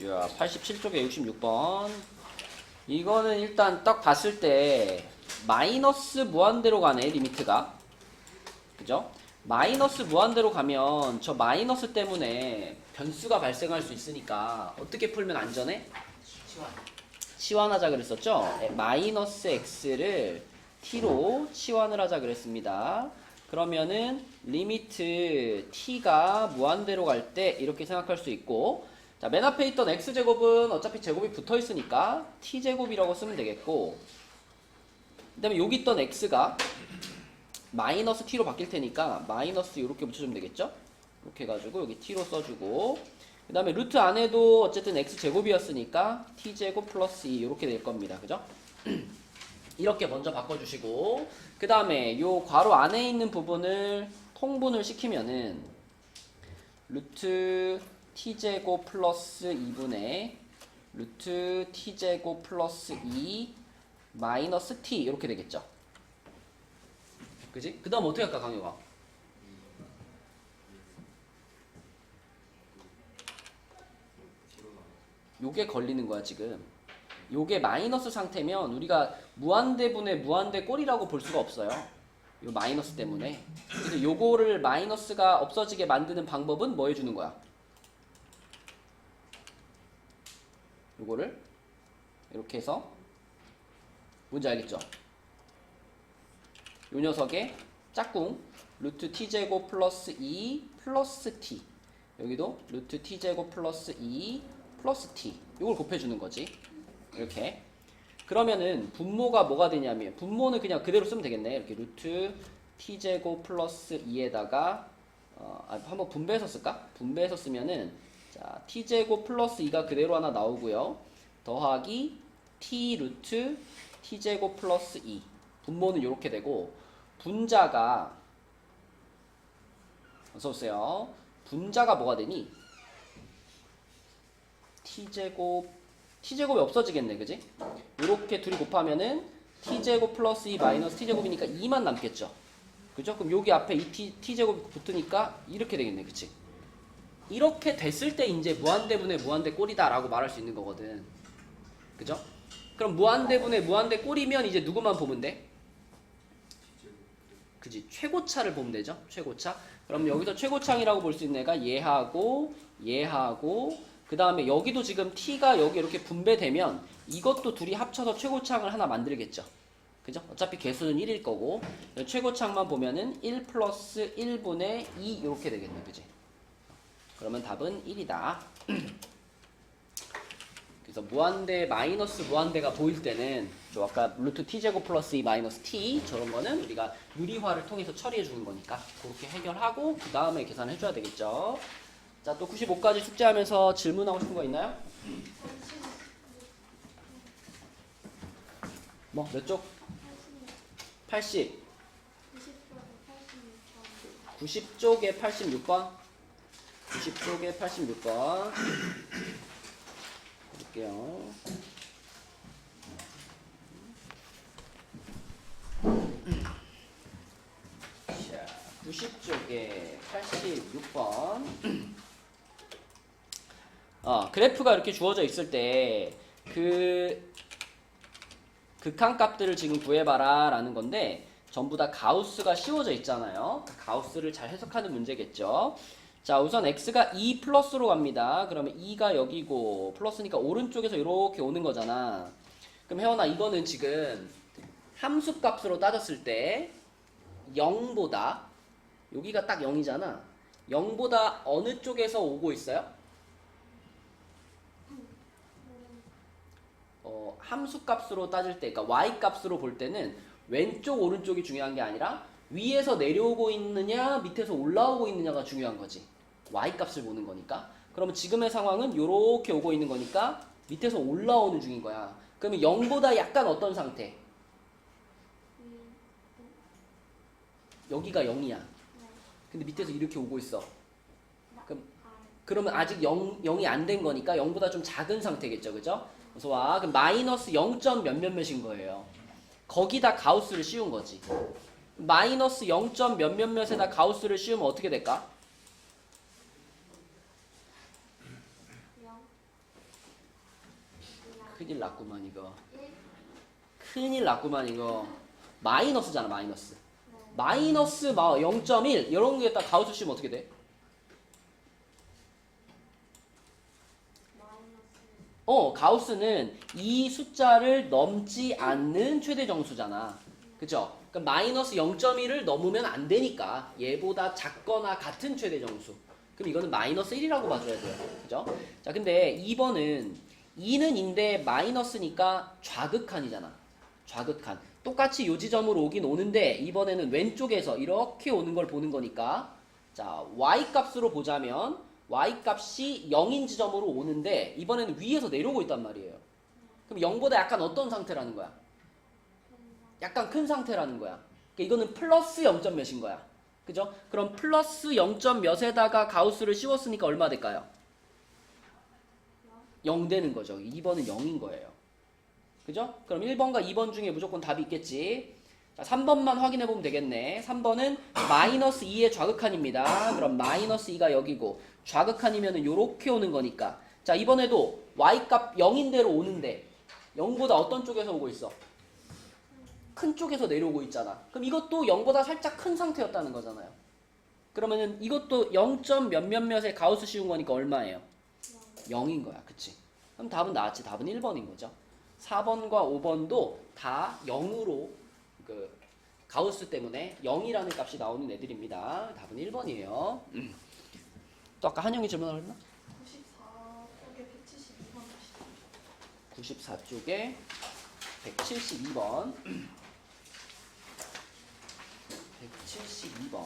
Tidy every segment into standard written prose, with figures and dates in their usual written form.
자, 87쪽에 66번. 이거는 일단 딱 봤을 때 마이너스 무한대로 가네, 리미트가. 그죠? 마이너스 무한대로 가면 저 마이너스 때문에 변수가 발생할 수 있으니까 어떻게 풀면 안전해? 치환하자 그랬었죠? 마이너스 x를 t로 치환을 하자 그랬습니다. 그러면은 리미트 t가 무한대로 갈 때 이렇게 생각할 수 있고, 자, 맨 앞에 있던 x제곱은 어차피 제곱이 붙어 있으니까 t제곱이라고 쓰면 되겠고, 그 다음에 여기 있던 x가 마이너스 t로 바뀔 테니까 마이너스 이렇게 붙여주면 되겠죠? 이렇게 해가지고 여기 t로 써주고, 그 다음에 루트 안에도 어쨌든 x제곱이었으니까 t제곱 플러스 2 이렇게 될 겁니다. 그죠? 이렇게 먼저 바꿔주시고, 그 다음에 요 괄호 안에 있는 부분을 통분을 시키면은 루트 t제곱 플러스 2분의 루트 t제곱 플러스 2 마이너스 t 이렇게 되겠죠? 그지? 그 다음 어떻게 할까, 강효가? 요게 걸리는 거야, 지금. 요게 마이너스 상태면 우리가 무한대분의 무한대꼴이라고 볼 수가 없어요. 요 마이너스 때문에. 그래서 요거를 마이너스가 없어지게 만드는 방법은 뭐 해주는 거야? 요거를 이렇게 해서, 뭔지 알겠죠? 요 녀석의 짝꿍 루트 t제곱 플러스 2 플러스 t, 여기도 루트 t제곱 플러스 2 플러스 t, 요걸 곱해주는 거지. 이렇게. 그러면은 분모가 뭐가 되냐면, 분모는 그냥 그대로 쓰면 되겠네. 이렇게 루트 t제곱 플러스 2에다가 한번 분배해서 쓸까? 분배해서 쓰면은, 자, t제곱 플러스 2가 그대로 하나 나오고요. 더하기 t 루트 t제곱 플러스 2. 분모는 이렇게 되고, 분자가, 어서오세요. 분자가 뭐가 되니? t제곱이 없어지겠네, 그지? 이렇게 둘이 곱하면은 t제곱 플러스 2 마이너스 t제곱이니까 2만 남겠죠? 그죠? 그럼 여기 앞에 이 t제곱이 붙으니까 이렇게 되겠네, 그치? 이렇게 됐을 때 이제 무한대분의 무한대꼴이다 라고 말할 수 있는 거거든. 그죠? 그럼 무한대분의 무한대꼴이면 이제 누구만 보면 돼? 그지? 최고차를 보면 되죠? 최고차. 그럼 여기서 최고차이라고 볼 수 있는 애가 얘하고 얘하고, 그 다음에 여기도 지금 t가 여기 이렇게 분배되면 이것도 둘이 합쳐서 최고차항을 하나 만들겠죠. 그죠? 어차피 개수는 1일 거고, 최고차항만 보면은 1 플러스 1분의 2 이렇게 되겠네, 그지? 그러면 답은 1이다. 그래서 무한대, 마이너스 무한대가 보일 때는 저 아까 루트 t제곱 플러스 2 마이너스 t 저런 거는 우리가 유리화를 통해서 처리해 주는 거니까 그렇게 해결하고 그 다음에 계산해 줘야 되겠죠. 자, 또 95까지 숙제하면서 질문하고 싶은 거 있나요? 뭐, 몇 쪽? 80. 90쪽에 86번. 90쪽에 86번. 볼게요. 자, 90쪽에 86번. 그래프가 이렇게 주어져 있을 때 그 극한값들을 지금 구해봐라 라는 건데, 전부 다 가우스가 씌워져 있잖아요. 가우스를 잘 해석하는 문제겠죠. 자, 우선 x가 2 플러스로 갑니다. 그러면 2가 여기고 플러스니까 오른쪽에서 이렇게 오는 거잖아. 그럼 혜원아, 이거는 지금 함수값으로 따졌을 때 0보다, 여기가 딱 0이잖아. 0보다 어느 쪽에서 오고 있어요? 함수값으로 따질 때, 그러니까 y값으로 볼 때는 왼쪽 오른쪽이 중요한 게 아니라 위에서 내려오고 있느냐 밑에서 올라오고 있느냐가 중요한 거지. y값을 보는 거니까. 그러면 지금의 상황은 이렇게 오고 있는 거니까 밑에서 올라오는 중인 거야. 그러면 0보다 약간 어떤 상태? 여기가 0이야. 근데 밑에서 이렇게 오고 있어. 그러면 아직 0이 안 된 거니까 0보다 좀 작은 상태겠죠, 그죠? 그래서 와, 그럼 마이너스 0. 몇 몇몇인 거예요. 거기다 가우스를 씌운 거지. 마이너스 0. 몇 몇몇에다 가우스를 씌우면 어떻게 될까? 큰일 났구만 이거. 큰일 났구만 이거. 마이너스잖아 마이너스. 마이너스 0.1 이런 게다 가우스 씌우면 어떻게 돼? 가우스는 이 숫자를 넘지 않는 최대 정수잖아. 그죠? 그럼 마이너스 0.1을 넘으면 안 되니까 얘보다 작거나 같은 최대 정수. 그럼 이거는 마이너스 1이라고 봐줘야 돼요. 그죠? 자, 근데 2번은 2는 인데 마이너스니까 좌극한이잖아. 좌극한. 똑같이 요 지점으로 오긴 오는데 이번에는 왼쪽에서 이렇게 오는 걸 보는 거니까 자, y 값으로 보자면 y 값이 0인 지점으로 오는데 이번에는 위에서 내려오고 있단 말이에요. 그럼 0보다 약간 어떤 상태라는 거야? 약간 큰 상태라는 거야. 그러니까 이거는 플러스 0. 몇인 거야. 그죠? 그럼 플러스 0. 몇에다가 가우스를 씌웠으니까 얼마 될까요? 0 되는 거죠. 2번은 0인 거예요. 그죠? 그럼 1번과 2번 중에 무조건 답이 있겠지. 자, 3번만 확인해 보면 되겠네. 3번은 마이너스 2의 좌극한입니다. 그럼 마이너스 2가 여기고 좌극한이면은 요렇게 오는 거니까. 자, 이번에도 y값 0인 대로 오는데 0보다 어떤 쪽에서 오고 있어? 큰 쪽에서 내려오고 있잖아. 그럼 이것도 0보다 살짝 큰 상태였다는 거잖아요. 그러면은 이것도 0. 몇몇몇에 가우스 씌운 거니까 얼마예요? 0인 거야. 그치? 그럼 답은 나왔지. 답은 1번인 거죠. 4번과 5번도 다 0으로 그 가우스 때문에 0이라는 값이 나오는 애들입니다. 답은 1번이에요. 또 아까 한영이 질문을 했나? 94쪽에 172번. 172번.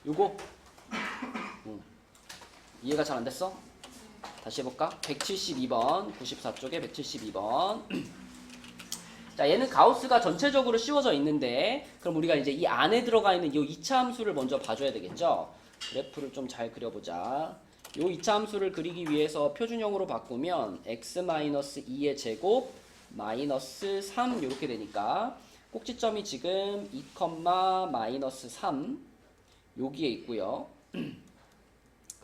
요거 이해가 잘 안 됐어? 다시 해볼까? 172번, 94쪽에 172번. 자, 얘는 가우스가 전체적으로 씌워져 있는데, 그럼 우리가 이제 이 안에 들어가 있는 이 2차 함수를 먼저 봐줘야 되겠죠? 그래프를 좀 잘 그려보자. 이 2차 함수를 그리기 위해서 표준형으로 바꾸면 x-2의 제곱 마이너스 3 이렇게 되니까 꼭지점이 지금 2, 마이너스 3 여기에 있고요.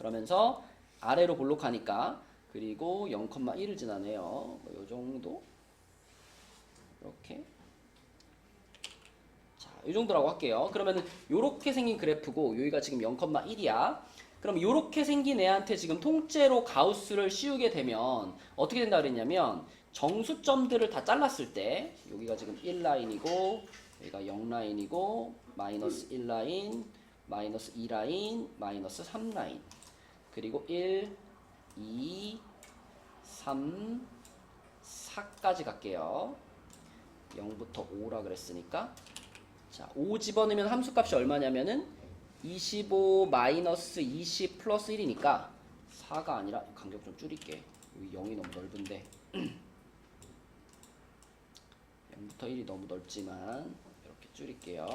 그러면서 아래로 볼록하니까 그리고 0,1을 지나네요. 요 정도 이렇게 자, 이 정도라고 할게요. 그러면은 요렇게 생긴 그래프고 여기가 지금 0,1이야. 그럼 요렇게 생긴 애한테 지금 통째로 가우스를 씌우게 되면 어떻게 된다 그랬냐면 정수점들을 다 잘랐을 때 여기가 지금 1라인이고 여기가 0라인이고 마이너스 1라인 마이너스 2라인 마이너스 3라인 그리고 1, 2, 3, 4까지 갈게요. 0부터 5라 그랬으니까 자, 5 집어넣으면 함수값이 얼마냐면은 25 마이너스 20 플러스 1이니까 4가 아니라 간격 좀 줄일게. 여기 0이 너무 넓은데 0부터 1이 너무 넓지만 이렇게 줄일게요.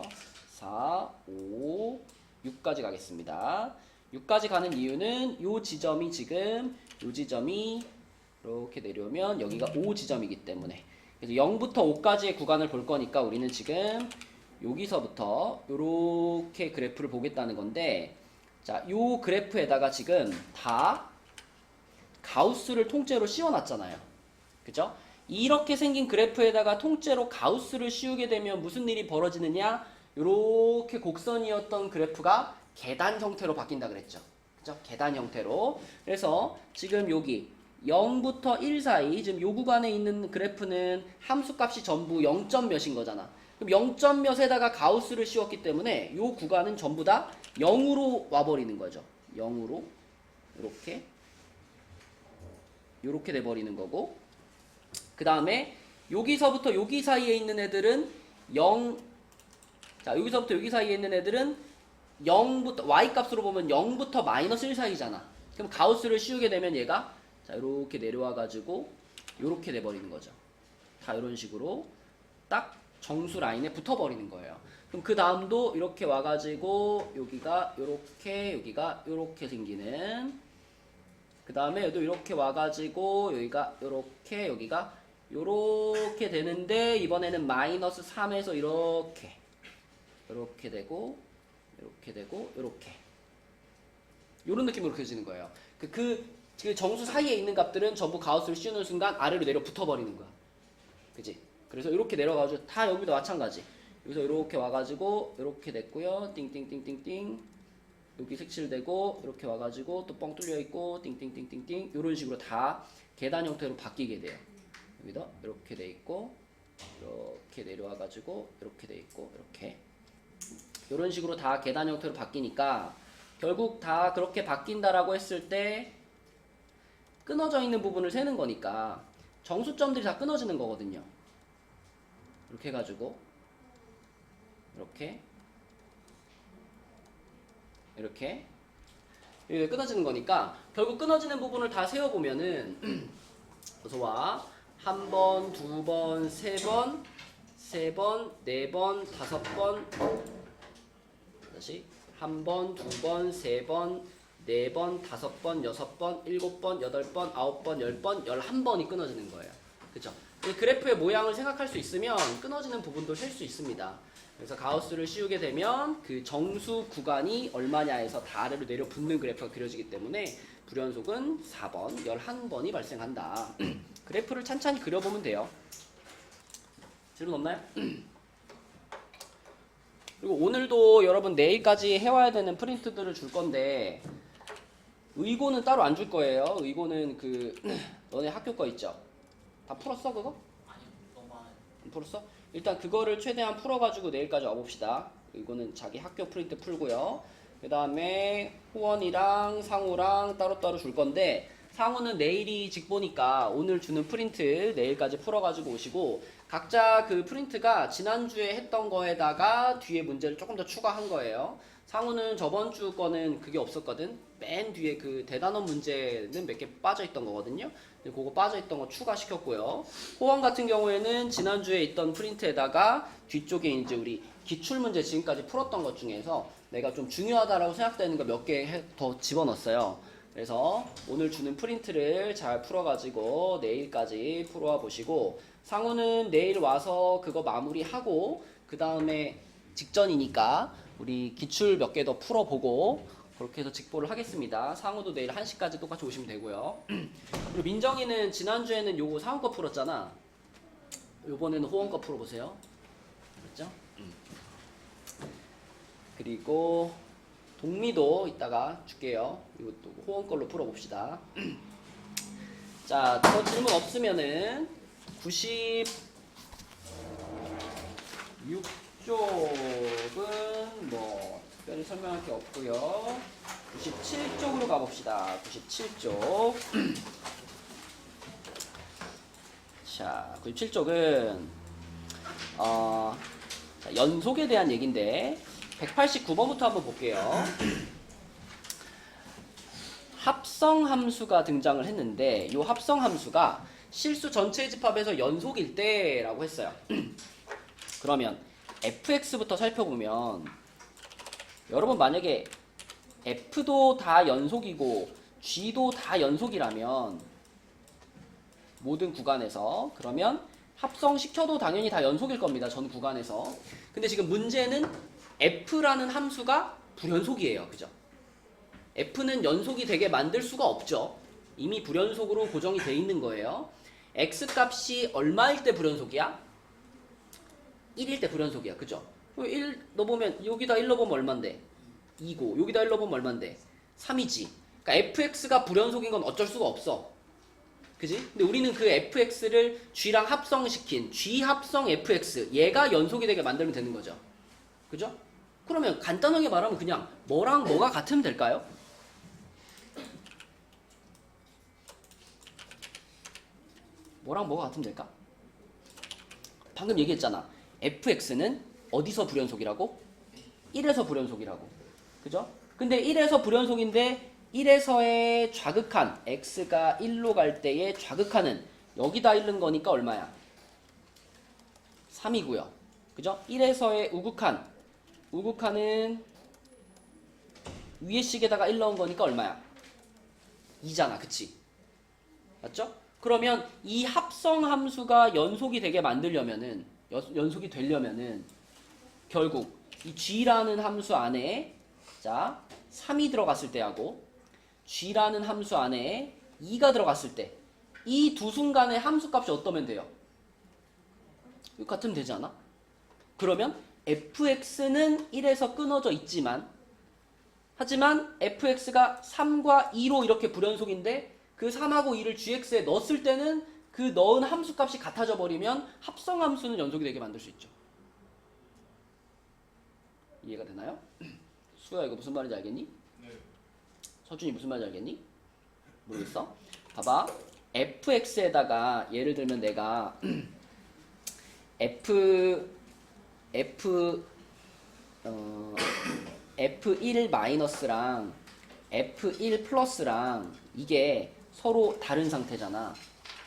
4, 5, 6까지 가겠습니다. 6까지 가는 이유는 요 지점이 지금 요 지점이 이렇게 내려오면 여기가 5 지점이기 때문에 그래서 0부터 5까지의 구간을 볼 거니까 우리는 지금 여기서부터 요렇게 그래프를 보겠다는 건데 자, 요 그래프에다가 지금 다 가우스를 통째로 씌워놨잖아요. 그죠? 이렇게 생긴 그래프에다가 통째로 가우스를 씌우게 되면 무슨 일이 벌어지느냐? 요렇게 곡선이었던 그래프가 계단 형태로 바뀐다 그랬죠. 그죠? 계단 형태로. 그래서 지금 여기 0부터 1 사이 지금 요 구간에 있는 그래프는 함수값이 전부 0. 몇인 거잖아. 그럼 0. 몇에다가 가우스를 씌웠기 때문에 요 구간은 전부 다 0으로 와버리는 거죠. 0으로 요렇게 돼버리는 거고 그 다음에 여기서부터 여기 사이에 있는 애들은 0 자, 여기서부터 여기 사이에 있는 애들은 0부터 y 값으로 보면 0부터 마이너스 1 사이잖아. 그럼 가우스를 씌우게 되면 얘가 자, 이렇게 내려와 가지고 이렇게 돼 버리는 거죠. 다 이런 식으로 딱 정수 라인에 붙어 버리는 거예요. 그럼 그 다음도 이렇게 와 가지고 여기가 이렇게 여기가 이렇게 생기는 그 다음에 여기도 이렇게 와 가지고 여기가 이렇게 여기가 이렇게 되는데 이번에는 마이너스 3에서 이렇게 되고 이렇게 되고 이렇게 이런 느낌으로 그려지는 거예요. 그 정수 사이에 있는 값들은 전부 가우스를 씌우는 순간 아래로 내려 붙어버리는 거야. 그지? 그래서 이렇게 내려가지고 다 여기도 마찬가지. 여기서 이렇게 와가지고 이렇게 냈고요. 띵띵띵띵띵. 여기 색칠되고 이렇게 와가지고 또 뻥 뚫려 있고 띵띵띵띵띵. 이런 식으로 다 계단 형태로 바뀌게 돼요. 여기도 이렇게 돼 있고 이렇게 내려와가지고 이렇게 돼 있고 이렇게 이런 식으로 다 계단 형태로 바뀌니까 결국 다 그렇게 바뀐다라고 했을 때 끊어져 있는 부분을 세는 거니까 정수점들이 다 끊어지는 거거든요. 이렇게 해가지고 이렇게 끊어지는 거니까 결국 끊어지는 부분을 다 세어보면은 어서 와. 한 번, 두 번, 세 번, 네 번, 다섯 번. 다시 한 번, 두 번, 세 번, 네 번, 다섯 번, 여섯 번, 일곱 번, 여덟 번, 아홉 번, 열 번, 11번이 끊어지는 거예요. 그쵸? 그래프의 모양을 생각할 수 있으면 끊어지는 부분도 셀 수 있습니다. 그래서 가우스를 씌우게 되면 그 정수 구간이 얼마냐에서 다 아래로 내려 붙는 그래프가 그려지기 때문에 불연속은 4번, 11번이 발생한다. 그래프를 찬찬히 그려보면 돼요. 질문 없나요? 그리고 오늘도 여러분 내일까지 해와야 되는 프린트들을 줄 건데 의고는 따로 안 줄 거예요. 의고는 너네 학교 거 있죠? 다 풀었어 그거? 아니요, 너무 많아요. 안 풀었어? 일단 그거를 최대한 풀어가지고 내일까지 와봅시다. 이거는 자기 학교 프린트 풀고요. 그 다음에 호원이랑 상우랑 따로따로 줄 건데 상우는 내일이 직보니까 오늘 주는 프린트 내일까지 풀어가지고 오시고 각자 그 프린트가 지난주에 했던 거에다가 뒤에 문제를 조금 더 추가한 거예요. 상우는 저번 주 거는 그게 없었거든. 맨 뒤에 그 대단원 문제는 몇 개 빠져있던 거거든요. 그거 빠져있던 거 추가시켰고요. 호원 같은 경우에는 지난주에 있던 프린트에다가 뒤쪽에 이제 우리 기출문제 지금까지 풀었던 것 중에서 내가 좀 중요하다라고 생각되는 거 몇 개 더 집어넣었어요. 그래서 오늘 주는 프린트를 잘 풀어가지고 내일까지 풀어와 보시고 상우는 내일 와서 그거 마무리하고 그 다음에 직전이니까 우리 기출 몇 개 더 풀어보고 그렇게 해서 직보를 하겠습니다. 상우도 내일 1시까지 똑같이 오시면 되고요. 그리고 민정이는 지난주에는 요거 상우 거 풀었잖아. 요번에는 호원 거 풀어보세요. 그렇죠? 그리고 동미도 이따가 줄게요. 이것도 호원 걸로 풀어봅시다. 자, 더 질문 없으면은 96쪽은 뭐 특별히 설명할 게 없고요. 97쪽으로 가봅시다. 97쪽. 자, 97쪽은 연속에 대한 얘기인데 189번부터 한번 볼게요. 합성 함수가 등장을 했는데 이 합성 함수가 실수 전체 집합에서 연속일 때라고 했어요. 그러면 fx부터 살펴보면 여러분 만약에 f도 다 연속이고 g도 다 연속이라면 모든 구간에서 그러면 합성시켜도 당연히 다 연속일 겁니다. 전 구간에서. 근데 지금 문제는 f라는 함수가 불연속이에요. 그죠? f는 연속이 되게 만들 수가 없죠. 이미 불연속으로 고정이 돼 있는 거예요. x 값이 얼마일 때 불연속이야? 1일 때 불연속이야. 그죠? 1 넣어보면 여기다 1 넣어보면 얼만데? 2고 여기다 1 넣어보면 얼만데? 3이지. 그러니까 fx가 불연속인 건 어쩔 수가 없어. 그지? 근데 우리는 그 fx를 g랑 합성시킨 g 합성 fx 얘가 연속이 되게 만들면 되는 거죠. 그죠? 그러면 간단하게 말하면 그냥 뭐랑 뭐가 같으면 될까요? 뭐랑 뭐가 같으면 될까? 방금 얘기했잖아. fx는 어디서 불연속이라고? 1에서 불연속이라고. 그죠? 근데 1에서 불연속인데 1에서의 좌극한 x가 1로 갈 때의 좌극한은 여기다 1는 거니까 얼마야? 3이고요. 그죠? 1에서의 우극한은 위에 식에다가 1 넣은 거니까 얼마야? 2잖아. 그치? 맞죠? 그러면 이 합성 함수가 연속이 되게 만들려면은 연속이 되려면은 결국 이 g라는 함수 안에 자 3이 들어갔을 때하고 g라는 함수 안에 2가 들어갔을 때 이 두 순간의 함수값이 어떠면 돼요? 이거 같으면 되지 않아? 그러면 fx는 1에서 끊어져 있지만 하지만 fx가 3과 2로 이렇게 불연속인데 그 3하고 2를 gx에 넣었을 때는 그 넣은 함수값이 같아져 버리면 합성함수는 연속이 되게 만들 수 있죠. 이해가 되나요? 수야 이거 무슨 말인지 알겠니? 네. 서준이 무슨 말인지 알겠니? 모르겠어? 봐봐. fx에다가 예를 들면 내가 f1 마이너스랑 f1 플러스랑 이게 서로 다른 상태잖아.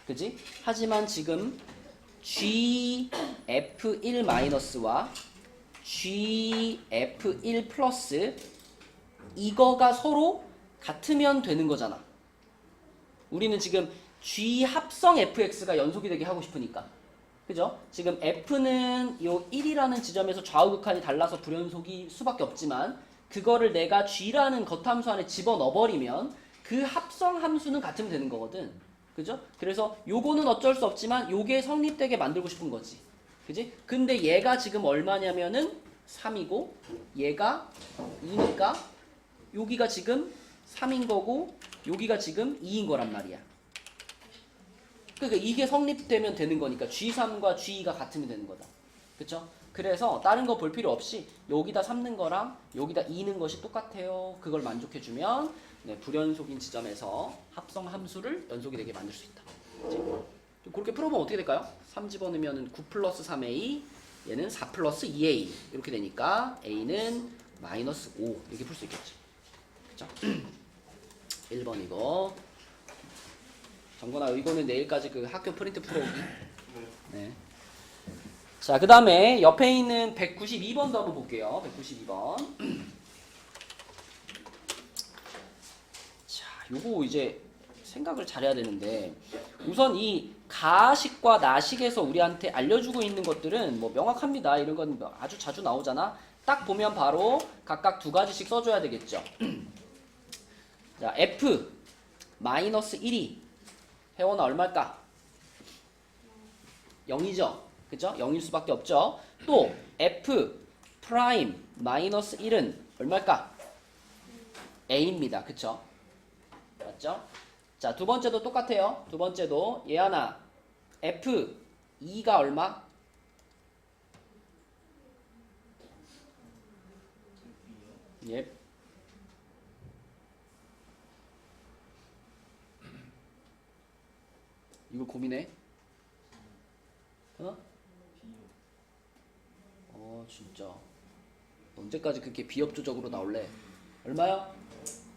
그지? 하지만 지금 gf1 마이너스와 gf1 플러스 이거가 서로 같으면 되는 거잖아. 우리는 지금 g 합성 fx가 연속이 되게 하고 싶으니까. 그죠? 지금 f는 요 1이라는 지점에서 좌우 극한이 달라서 불연속이 수밖에 없지만 그거를 내가 g라는 겉함수 안에 집어넣어버리면 그 합성 함수는 같으면 되는 거거든. 그죠? 그래서 요거는 어쩔 수 없지만 요게 성립되게 만들고 싶은 거지. 그지? 근데 얘가 지금 얼마냐면은 3이고 얘가 2니까 여기가 지금 3인 거고 여기가 지금 2인 거란 말이야. 그러니까 이게 성립되면 되는 거니까 G3과 G2가 같으면 되는 거다. 그쵸? 그래서 다른 거 볼 필요 없이 여기다 3는 거랑 여기다 2는 것이 똑같아요. 그걸 만족해주면 네, 불연속인 지점에서 합성 함수를 연속이 되게 만들 수 있다. 그치? 그렇게 풀어보면 어떻게 될까요? 3 집어넣으면 9 플러스 3a 얘는 4 플러스 2a 이렇게 되니까 a는 마이너스 5 이렇게 풀 수 있겠지. 그쵸? 1번이고 정건아 이거는 내일까지 그 학교 프린트 풀어오기. 네. 자, 그 다음에 옆에 있는 192번도 한번 볼게요. 192번. 자, 요거 이제 생각을 잘해야 되는데 우선 이 가식과 나식에서 우리한테 알려주고 있는 것들은 뭐 명확합니다. 이런 건 아주 자주 나오잖아. 딱 보면 바로 각각 두 가지씩 써줘야 되겠죠. 자, f 마이너스 1이 회원은 얼마일까? 0이죠. 그죠? 0일 수밖에 없죠. 또 f 프라임 마이너스 1은 얼마일까? a입니다. 그쵸? 맞죠? 자, 두 번째도 똑같아요. 두 번째도 얘 하나 f 2가 얼마? 예. 이거 고민해. 진짜. 언제까지 그렇게 비협조적으로 나올래? 얼마야?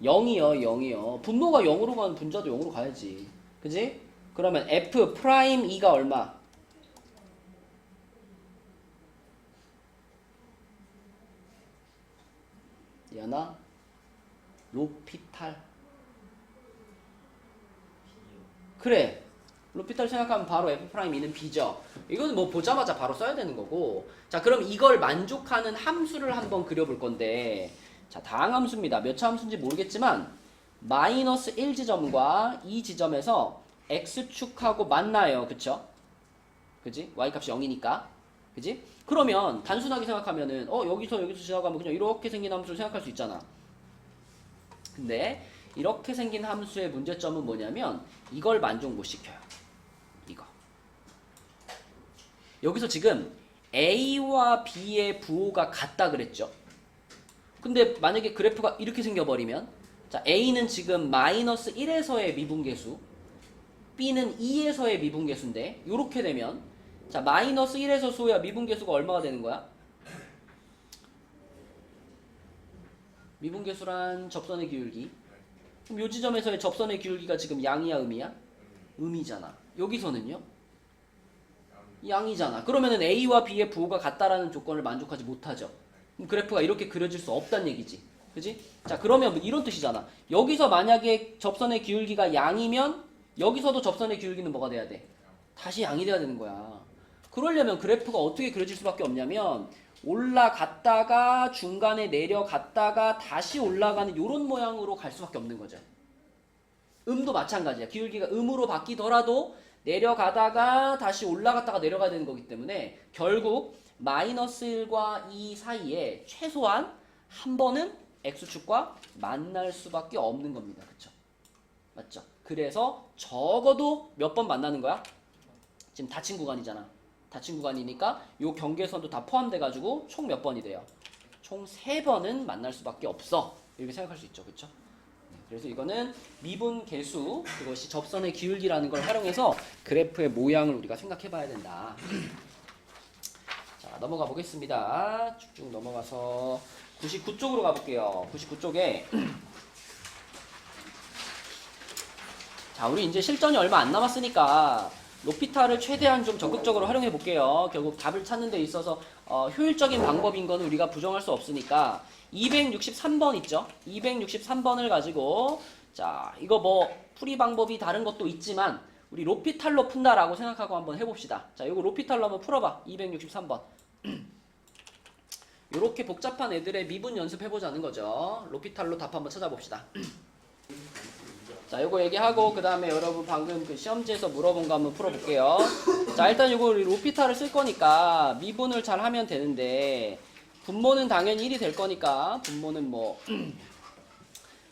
0이요, 0이요. 분모가 0으로 가면 분자도 0으로 가야지. 그지? 그러면 f 프라임 2가 얼마? 얘나? 로피탈. 그래. 로피탈 생각하면 바로 F'2는 B죠. 이건 뭐 보자마자 바로 써야 되는 거고. 자, 그럼 이걸 만족하는 함수를 한번 그려볼 건데 자, 다항함수입니다. 몇 차 함수인지 모르겠지만 마이너스 1지점과 2지점에서 X축하고 만나요. 그쵸? 그지? Y값이 0이니까. 그지? 그러면 단순하게 생각하면은 여기서 지나가면 그냥 이렇게 생긴 함수를 생각할 수 있잖아. 근데 이렇게 생긴 함수의 문제점은 뭐냐면 이걸 만족 못 시켜요. 이거. 여기서 지금 A와 B의 부호가 같다 그랬죠. 근데 만약에 그래프가 이렇게 생겨버리면 자, A는 지금 마이너스 1에서의 미분계수 B는 2에서의 미분계수인데 이렇게 되면 자, 마이너스 1에서 소야 미분계수가 얼마가 되는 거야? 미분계수란 접선의 기울기. 그럼 요 지점에서의 접선의 기울기가 지금 양이야, 음이야? 음이잖아. 여기서는요? 양이잖아. 그러면은 A와 B의 부호가 같다라는 조건을 만족하지 못하죠. 그럼 그래프가 이렇게 그려질 수 없다는 얘기지. 그지? 자, 그러면 이런 뜻이잖아. 여기서 만약에 접선의 기울기가 양이면 여기서도 접선의 기울기는 뭐가 돼야 돼? 다시 양이 돼야 되는 거야. 그러려면 그래프가 어떻게 그려질 수밖에 없냐면 올라갔다가 중간에 내려갔다가 다시 올라가는 이런 모양으로 갈 수밖에 없는 거죠. 음도 마찬가지야. 기울기가 음으로 바뀌더라도 내려가다가 다시 올라갔다가 내려가야 되는 거기 때문에 결국 마이너스 1과 2 사이에 최소한 한 번은 x축과 만날 수밖에 없는 겁니다. 그쵸? 맞죠? 그래서 적어도 몇 번 만나는 거야? 지금 닫힌 구간이잖아. 닫힌 구간이니까 요 경계선도 다 포함돼가지고 총 몇 번이 돼요? 총 3번은 만날 수밖에 없어. 이렇게 생각할 수 있죠. 그쵸? 그래서 이거는 미분 계수, 그것이 접선의 기울기라는 걸 활용해서 그래프의 모양을 우리가 생각해 봐야 된다. 자, 넘어가 보겠습니다. 쭉쭉 넘어가서 99쪽으로 가볼게요. 99쪽에 자, 우리 이제 실전이 얼마 안 남았으니까 로피탈을 최대한 좀 적극적으로 활용해 볼게요. 결국 답을 찾는 데 있어서 효율적인 방법인 거는 우리가 부정할 수 없으니까 263번 있죠? 263번을 가지고 자, 이거 뭐 풀이 방법이 다른 것도 있지만 우리 로피탈로 푼다라고 생각하고 한번 해봅시다. 자, 이거 로피탈로 한번 풀어봐. 263번. 이렇게 복잡한 애들의 미분 연습해보자는 거죠. 로피탈로 답 한번 찾아봅시다. 자, 요거 얘기하고 그 다음에 여러분 방금 그 시험지에서 물어본 거 한번 풀어볼게요. 자, 일단 요거 로피탈을 쓸 거니까 미분을 잘 하면 되는데 분모는 당연히 1이 될 거니까 분모는 뭐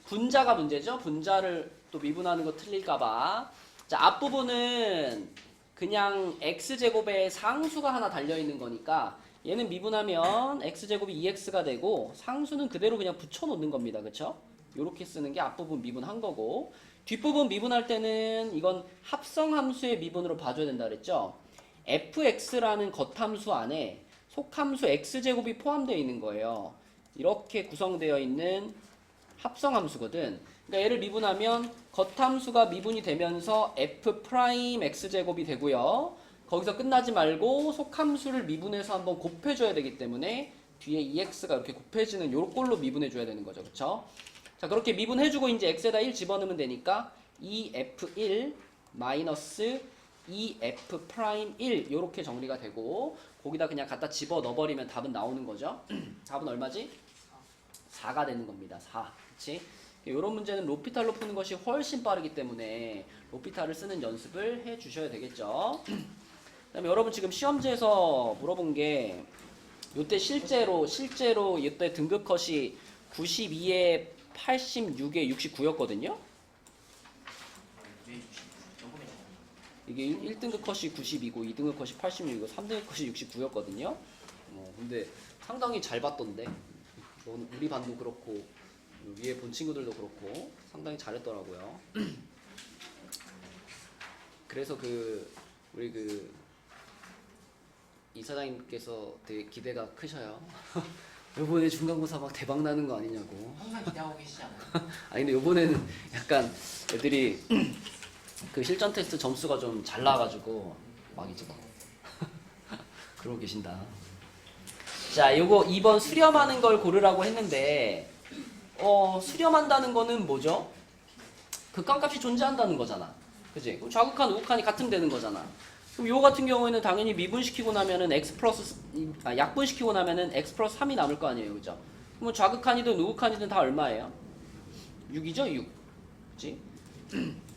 분자가 문제죠. 분자를 또 미분하는 거 틀릴까봐. 자, 앞부분은 그냥 x제곱에 상수가 하나 달려있는 거니까 얘는 미분하면 x제곱이 2x가 되고 상수는 그대로 그냥 붙여놓는 겁니다. 그쵸? 요렇게 쓰는 게 앞부분 미분한 거고 뒷부분 미분할 때는 이건 합성함수의 미분으로 봐줘야 된다 그랬죠? fx라는 겉함수 안에 속함수 x제곱이 포함되어 있는 거예요. 이렇게 구성되어 있는 합성함수거든. 그러니까 얘를 미분하면 겉함수가 미분이 되면서 f'x제곱이 되고요. 거기서 끝나지 말고 속함수를 미분해서 한번 곱해줘야 되기 때문에 뒤에 2x가 이렇게 곱해지는 요 꼴로 미분해줘야 되는 거죠. 그쵸? 자, 그렇게 미분해주고 이제 x에다 1 집어넣으면 되니까 2f1 마이너스 2f'1 요렇게 정리가 되고 거기다 그냥 갖다 집어넣어버리면 답은 나오는 거죠. 답은 얼마지? 4가 되는 겁니다. 4. 그치? 요런 문제는 로피탈로 푸는 것이 훨씬 빠르기 때문에 로피탈을 쓰는 연습을 해 주셔야 되겠죠. 그 다음에 여러분 지금 시험지에서 물어본 게 요때 실제로 이때 등급 컷이 92에 86에 69였거든요. 이게 1등급 컷이 90이고 2등급 컷이 86이고 3등급 컷이 69였거든요. 근데 상당히 잘 봤던데 우리 반도 그렇고 위에 본 친구들도 그렇고 상당히 잘했더라고요. 그래서 우리 이사장님께서 되게 기대가 크셔요. 요번에 중간고사 막 대박 나는 거 아니냐고. 항상 기대하고 계시지 않아요? 아니 근데 요번에는 약간 애들이 그 실전 테스트 점수가 좀 잘 나와가지고 막 이제 막 그러고 계신다. 자, 요거 2번 수렴하는 걸 고르라고 했는데 수렴한다는 거는 뭐죠? 극한값이 존재한다는 거잖아. 그치? 그럼 좌극한, 우극한이 같으면 되는 거잖아. 그럼 요 같은 경우에는 당연히 미분시키고 나면은 약분시키고 나면은 x 플러스 3이 남을 거 아니에요. 그죠? 그러면 좌극한이든 우극한이든 다 얼마예요? 6이죠? 6. 그치?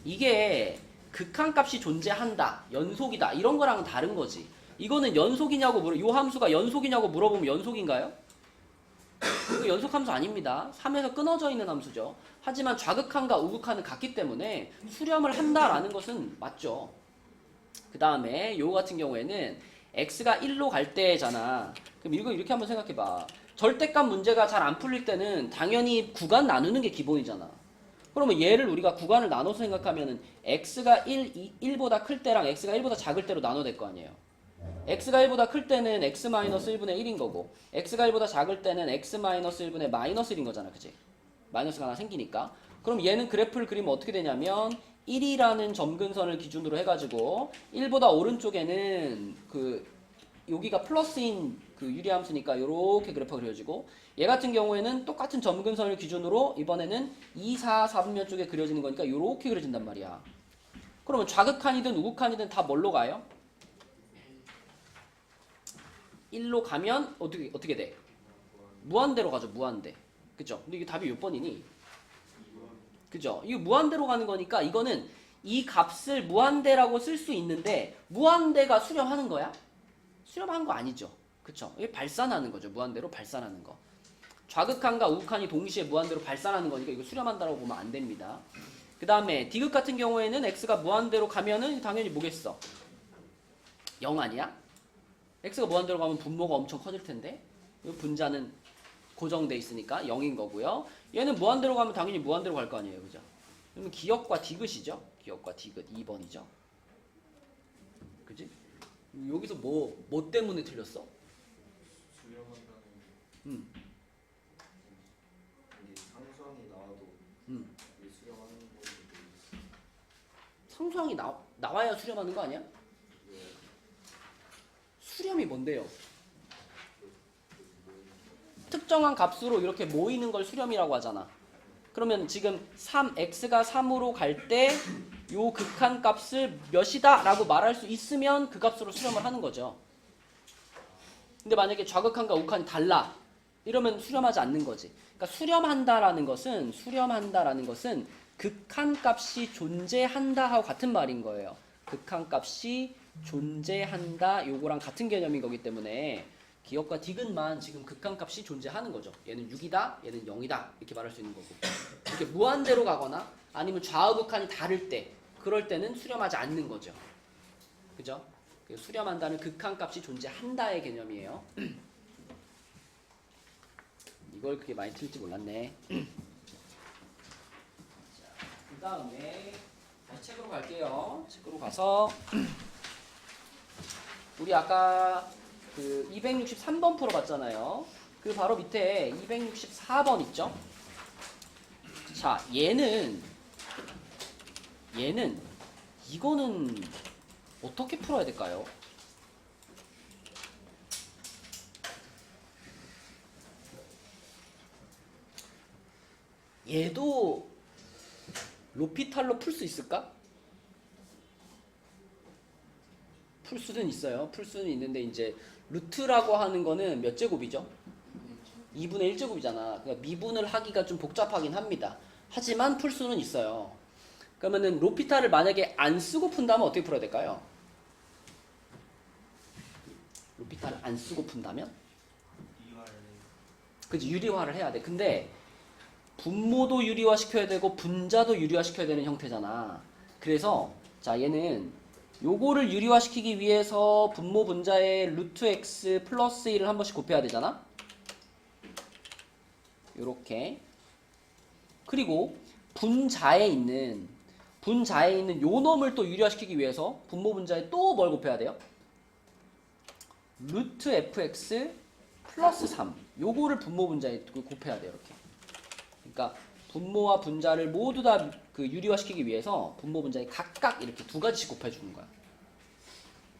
이게 극한값이 존재한다, 연속이다 이런 거랑은 다른 거지. 이거는 연속이냐고 요 함수가 연속이냐고 물어보면 연속인가요? 이거 연속함수 아닙니다. 3에서 끊어져 있는 함수죠. 하지만 좌극한과 우극한은 같기 때문에 수렴을 한다라는 것은 맞죠. 그 다음에 요 같은 경우에는 x가 1로 갈 때잖아. 그럼 이거 이렇게 한번 생각해봐. 절대값 문제가 잘 안 풀릴 때는 당연히 구간 나누는 게 기본이잖아. 그러면 얘를 우리가 구간을 나눠서 생각하면은 x가 1보다 클 때랑 x가 1보다 작을 때로 나눠야 될 거 아니에요. x가 1보다 클 때는 x-1분의 1인 거고 x가 1보다 작을 때는 x-1분의 마이너스 1인 거잖아. 그치? 마이너스가 하나 생기니까. 그럼 얘는 그래프를 그리면 어떻게 되냐면 1이라는 점근선을 기준으로 해가지고 1보다 오른쪽에는 여기가 플러스인 유리함수니까 요렇게 그래프가 그려지고 얘 같은 경우에는 똑같은 점근선을 기준으로 이번에는 2, 4, 4분면 쪽에 그려지는 거니까 요렇게 그려진단 말이야. 그러면 좌극한이든 우극한이든 다 뭘로 가요? 1로 가면 어떻게 돼? 무한대로 가죠. 무한대. 그쵸? 근데 이게 답이 몇 번이니? 그죠? 그죠? 이거 무한대로 가는 거니까 이거는 이 값을 무한대라고 쓸 수 있는데 무한대가 수렴하는 거야? 수렴한 거 아니죠. 그쵸? 이게 발산하는 거죠. 무한대로 발산하는 거. 좌극한과 우극한이 동시에 무한대로 발산하는 거니까 이거 수렴한다라고 보면 안 됩니다. 그 다음에 디귿 같은 경우에는 x가 무한대로 가면은 당연히 뭐겠어? 0 아니야? x가 무한대로 가면 분모가 엄청 커질 텐데 분자는 고정돼 있으니까 0인 거고요. 얘는 무한대로 가면 당연히 무한대로 갈 거 아니에요. 그죠? 그러면 기역과 디귿이죠. 기역과 디귿 2번이죠. 그지? 여기서 뭐 때문에 틀렸어? 수렴한다는 이게 상수항이 나와도 왜 수렴하는 건지 모르겠어. 상수항이 나와야 수렴하는 거 아니야? 왜 수렴이 뭔데요? 특정한 값으로 이렇게 모이는 걸 수렴이라고 하잖아. 그러면 지금 3x가 3으로 갈 때 요 극한 값을 몇이다 라고 말할 수 있으면 그 값으로 수렴을 하는 거죠. 근데 만약에 좌극한과 우극한이 달라 이러면 수렴하지 않는 거지. 그러니까 수렴한다라는 것은 극한 값이 존재한다 하고 같은 말인 거예요. 극한 값이 존재한다 요거랑 같은 개념인 거기 때문에 기역과 디귿만 지금 극한값이 존재하는 거죠. 얘는 6이다, 얘는 0이다 이렇게 말할 수 있는 거고 이렇게 무한대로 가거나 아니면 좌우극한이 다를 때 그럴 때는 수렴하지 않는 거죠. 그죠? 수렴한다는 극한값이 존재한다의 개념이에요. 이걸 그렇게 많이 틀지 몰랐네. 그 다음에 다시 책으로 갈게요. 책으로 가서 우리 아까 그 263번 풀어봤잖아요. 그 바로 밑에 264번 있죠? 자, 얘는 이거는 어떻게 풀어야 될까요? 얘도 로피탈로 풀 수 있을까? 풀 수는 있어요. 풀 수는 있는데 이제 루트라고 하는 거는 몇 제곱이죠? 2분의 1제곱이잖아. 그러니까 미분을 하기가 좀 복잡하긴 합니다. 하지만 풀 수는 있어요. 그러면은 로피탈을 만약에 안 쓰고 푼다면 어떻게 풀어야 될까요? 로피탈을 안 쓰고 푼다면? 그치, 유리화를 해야 돼. 근데 분모도 유리화 시켜야 되고 분자도 유리화 시켜야 되는 형태잖아. 그래서 자 얘는 요거를 유리화 시키기 위해서 분모 분자에 루트 x 플러스 1을 한 번씩 곱해야 되잖아. 요렇게. 그리고 분자에 있는 요 놈을 또 유리화 시키기 위해서 분모 분자에 또 뭘 곱해야 돼요? 루트 fx 플러스 3 요거를 분모 분자에 곱해야 돼요. 이렇게. 그러니까 분모와 분자를 모두 다 그 유리화 시키기 위해서 분모 분자에 각각 이렇게 두 가지씩 곱해주는 거야.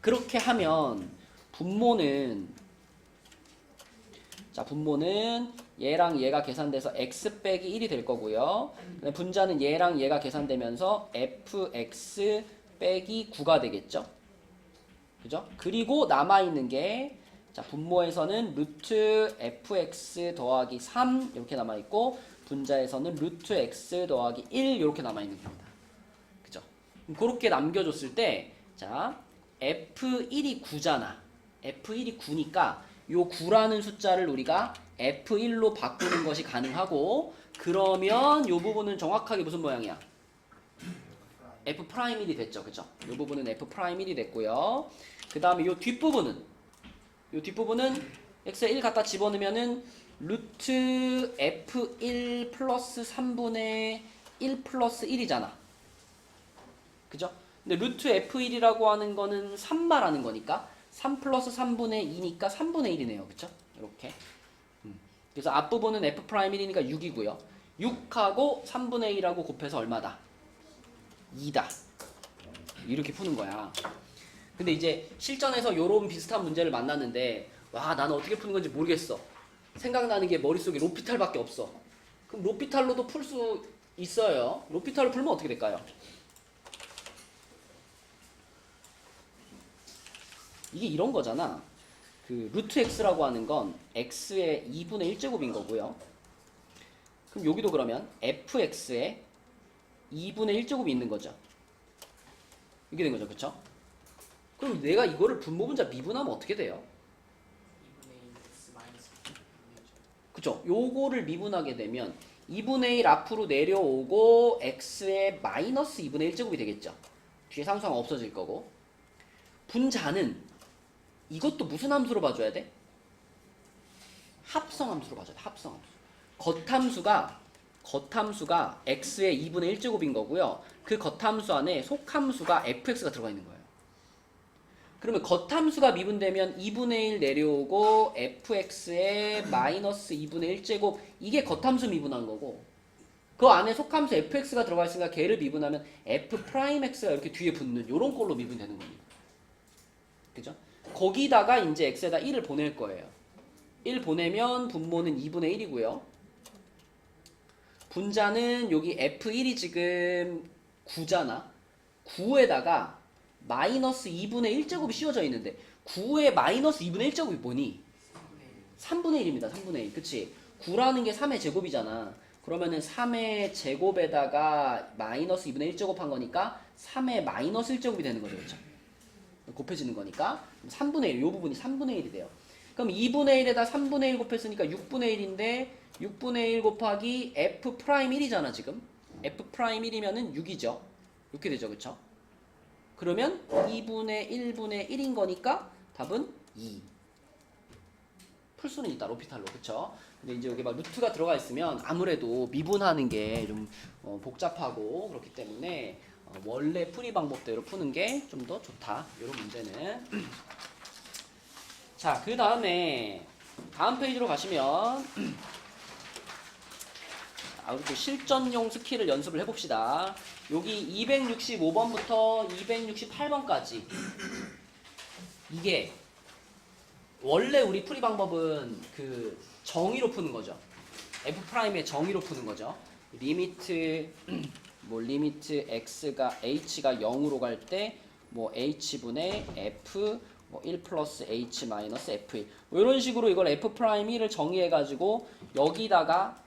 그렇게 하면 분모는 얘랑 얘가 계산돼서 x 빼기 1이 될 거고요. 분자는 얘랑 얘가 계산되면서 fx 빼기 9가 되겠죠. 그죠? 그리고 남아있는 게 자, 분모에서는 루트 fx 더하기 3 이렇게 남아있고 분자에서는 루트 x 더하기 1 이렇게 남아있는 겁니다. 그죠? 그렇게 남겨줬을 때 자, f1이 9잖아. f1이 9니까 요 9라는 숫자를 우리가 f1로 바꾸는 것이 가능하고 그러면 요 부분은 정확하게 무슨 모양이야? f'1이 됐죠. 그죠? 요 부분은 f'1이 됐고요. 그 다음에 요 뒷부분은 x에 1 갖다 집어넣으면은 루트 f1 플러스 3분의 1 플러스 1이잖아. 그죠? 근데 루트 f1이라고 하는 거는 3 말하는 거니까 3 플러스 3분의 2니까 3분의 1이네요. 그쵸? 이렇게. 그래서 앞부분은 f'1이니까 6이고요. 6하고 3분의 1하고 곱해서 얼마다? 2다. 이렇게 푸는 거야. 근데 이제 실전에서 요런 비슷한 문제를 만났는데 와 나는 어떻게 푸는 건지 모르겠어. 생각나는 게 머릿속에 로피탈밖에 없어. 그럼 로피탈로도 풀 수 있어요. 로피탈로 풀면 어떻게 될까요? 이게 이런 거잖아. 그 루트 x라고 하는 건 x의 2분의 1제곱인 거고요. 그럼 여기도 그러면 fx의 2분의 1제곱이 있는 거죠. 이게 된 거죠. 그쵸? 그럼 내가 이거를 분모분자 미분하면 어떻게 돼요? 2분의 1 x 마이너스 2분의 1. 그쵸? 요거를 미분하게 되면 2분의 1 앞으로 내려오고 x의 마이너스 2분의 1제곱이 되겠죠. 뒤에 상수항 없어질 거고. 분자는 이것도 무슨 함수로 봐줘야 돼? 합성 함수로 봐줘야 돼. 합성 함수. 겉함수가 x의 2분의 1제곱인 거고요. 그 겉함수 안에 속함수가 fx가 들어가 있는 거예요. 그러면 겉함수가 미분되면 2분의 1 내려오고 fx의 마이너스 2분의 1제곱 이게 겉함수 미분한 거고 그 안에 속함수 fx가 들어가 있으니까 걔를 미분하면 f'x가 이렇게 뒤에 붙는 요런 꼴로 미분되는 겁니다. 그죠? 거기다가 이제 x에다 1을 보낼 거예요. 1 보내면 분모는 2분의 1이고요. 분자는 여기 f1이 지금 9잖아. 9에다가 마이너스 2분의 1제곱이 씌워져 있는데 9에 마이너스 2분의 1제곱이 뭐니? 3분의 1입니다. 3분의 1. 그치? 9라는 게 3의 제곱이잖아. 그러면은 3의 제곱에다가 마이너스 2분의 1제곱 한 거니까 3의 마이너스 1제곱이 되는 거죠. 그쵸? 곱해지는 거니까 3분의 1, 이 부분이 3분의 1이 돼요. 그럼 2분의 1에다 3분의 1 곱했으니까 6분의 1인데 6분의 1 곱하기 f'1이잖아 지금. f'1이면은 6이죠. 이렇게 되죠. 그쵸? 그러면 2분의 1분의 1인 거니까 답은 2. 풀 수는 있다. 로피탈로. 그쵸? 근데 이제 여기 막 루트가 들어가 있으면 아무래도 미분하는 게 좀 복잡하고 그렇기 때문에 원래 풀이 방법대로 푸는 게 좀 더 좋다. 이런 문제는. 자, 그 다음에 다음 페이지로 가시면 이렇게 실전용 스킬을 연습을 해봅시다. 여기 265번부터 268번까지 이게 원래 우리 풀이 방법은 그 정의로 푸는 거죠. f'의 정의로 푸는 거죠. 리미트 리미트 x가 h가 0으로 갈 때 뭐 h분의 f 1 플러스 h 마이너스 f1 이런 식으로 이걸 f'1을 정의해가지고 여기다가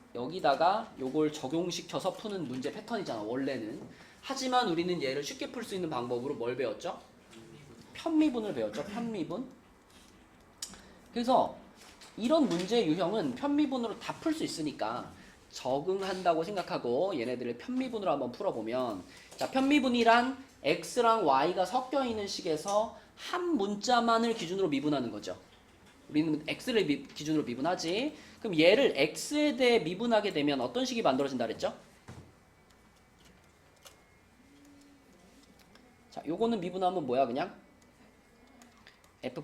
요걸 적용시켜서 푸는 문제 패턴이잖아 원래는. 하지만 우리는 얘를 쉽게 풀 수 있는 방법으로 뭘 배웠죠? 편미분을 배웠죠. 편미분. 그래서 이런 문제 유형은 편미분으로 다 풀 수 있으니까 적응한다고 생각하고 얘네들을 편미분으로 한번 풀어보면, 자, 편미분이란 x랑 y가 섞여 있는 식에서 한 문자만을 기준으로 미분하는 거죠. 우리는 x를 기준으로 미분하지. 그럼 얘를 x에 대해 미분하게 되면 어떤 식이 만들어진다 그랬죠? 자, 요거는 미분하면 뭐야? 그냥 f'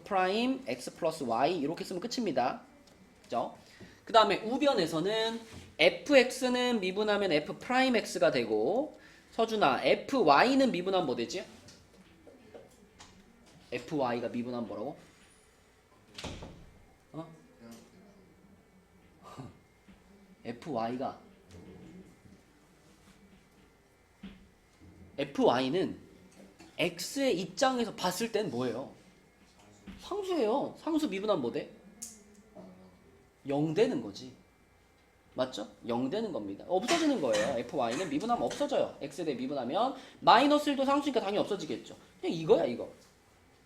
x 플러스 y 이렇게 쓰면 끝입니다. 그죠? 그 다음에 우변에서는 fx는 미분하면 f'x가 되고, 서준아 fy는 미분하면 뭐 되지? fy가 미분하면 뭐라고? 어? fy는 x의 입장에서 봤을 땐 뭐예요? 상수예요. 상수 미분하면 뭐 돼? 0 되는 거지. 맞죠? 0 되는 겁니다. 없어지는 거예요. fy는 미분하면 없어져요. x에 대해 미분하면 마이너스 1도 상수니까 당연히 없어지겠죠. 그냥 이거야 이거.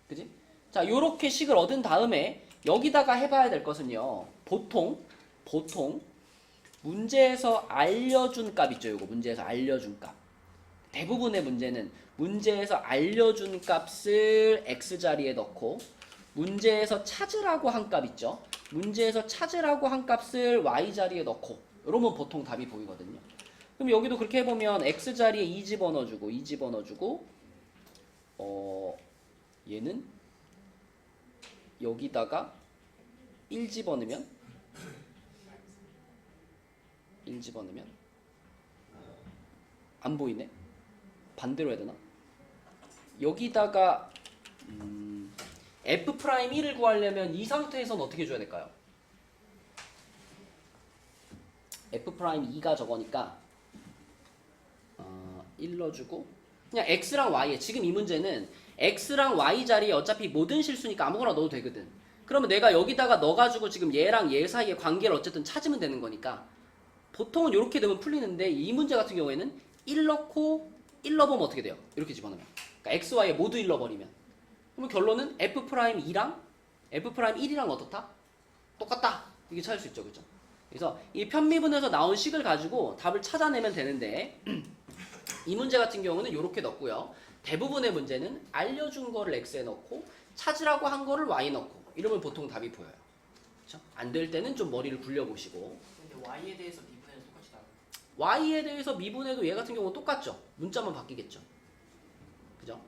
그지? 자, 요렇게 식을 얻은 다음에 여기다가 해봐야 될 것은요. 보통 문제에서 알려준 값 있죠. 요거 문제에서 알려준 값. 대부분의 문제는 문제에서 알려준 값을 x자리에 넣고, 문제에서 찾으라고 한 값 있죠. 문제에서 찾으라고 한 값을 y자리에 넣고, 이러면 보통 답이 보이거든요. 그럼 여기도 그렇게 해보면 x자리에 2 집어넣어주고 2 집어넣어주고, 얘는 여기다가 1 집어넣으면 1 집어넣으면 안 보이네. 반대로 해야 되나? 여기다가 f'1을 구하려면 이 상태에서는 어떻게 줘야 될까요? f'2가 저거니까 1 넣어주고, 그냥 x랑 y에, 지금 이 문제는 x랑 y 자리에 어차피 모든 실수니까 아무거나 넣어도 되거든. 그러면 내가 여기다가 넣어가지고 지금 얘랑 얘 사이의 관계를 어쨌든 찾으면 되는 거니까 보통은 이렇게 되면 풀리는데, 이 문제 같은 경우에는 1 넣고 1 넣어보면 어떻게 돼요? 이렇게 집어넣으면. 그러니까 x, y에 모두 1 넣어버리면. 그러면 결론은 f'2랑 f'1이랑 어떻다? 똑같다. 이게 찾을 수 있죠. 그죠? 그래서 이 편미분에서 나온 식을 가지고 답을 찾아내면 되는데 이 문제 같은 경우는 이렇게 넣고요. 대부분의 문제는 알려준 거를 x에 넣고 찾으라고 한 거를 y 넣고 이러면 보통 답이 보여요. 그렇죠? 안 될 때는 좀 머리를 굴려보시고 근데 y에 대해서 미분해도 똑같이 나와요. y에 대해서 미분해도 얘 같은 경우는 똑같죠. 문자만 바뀌겠죠. 그죠?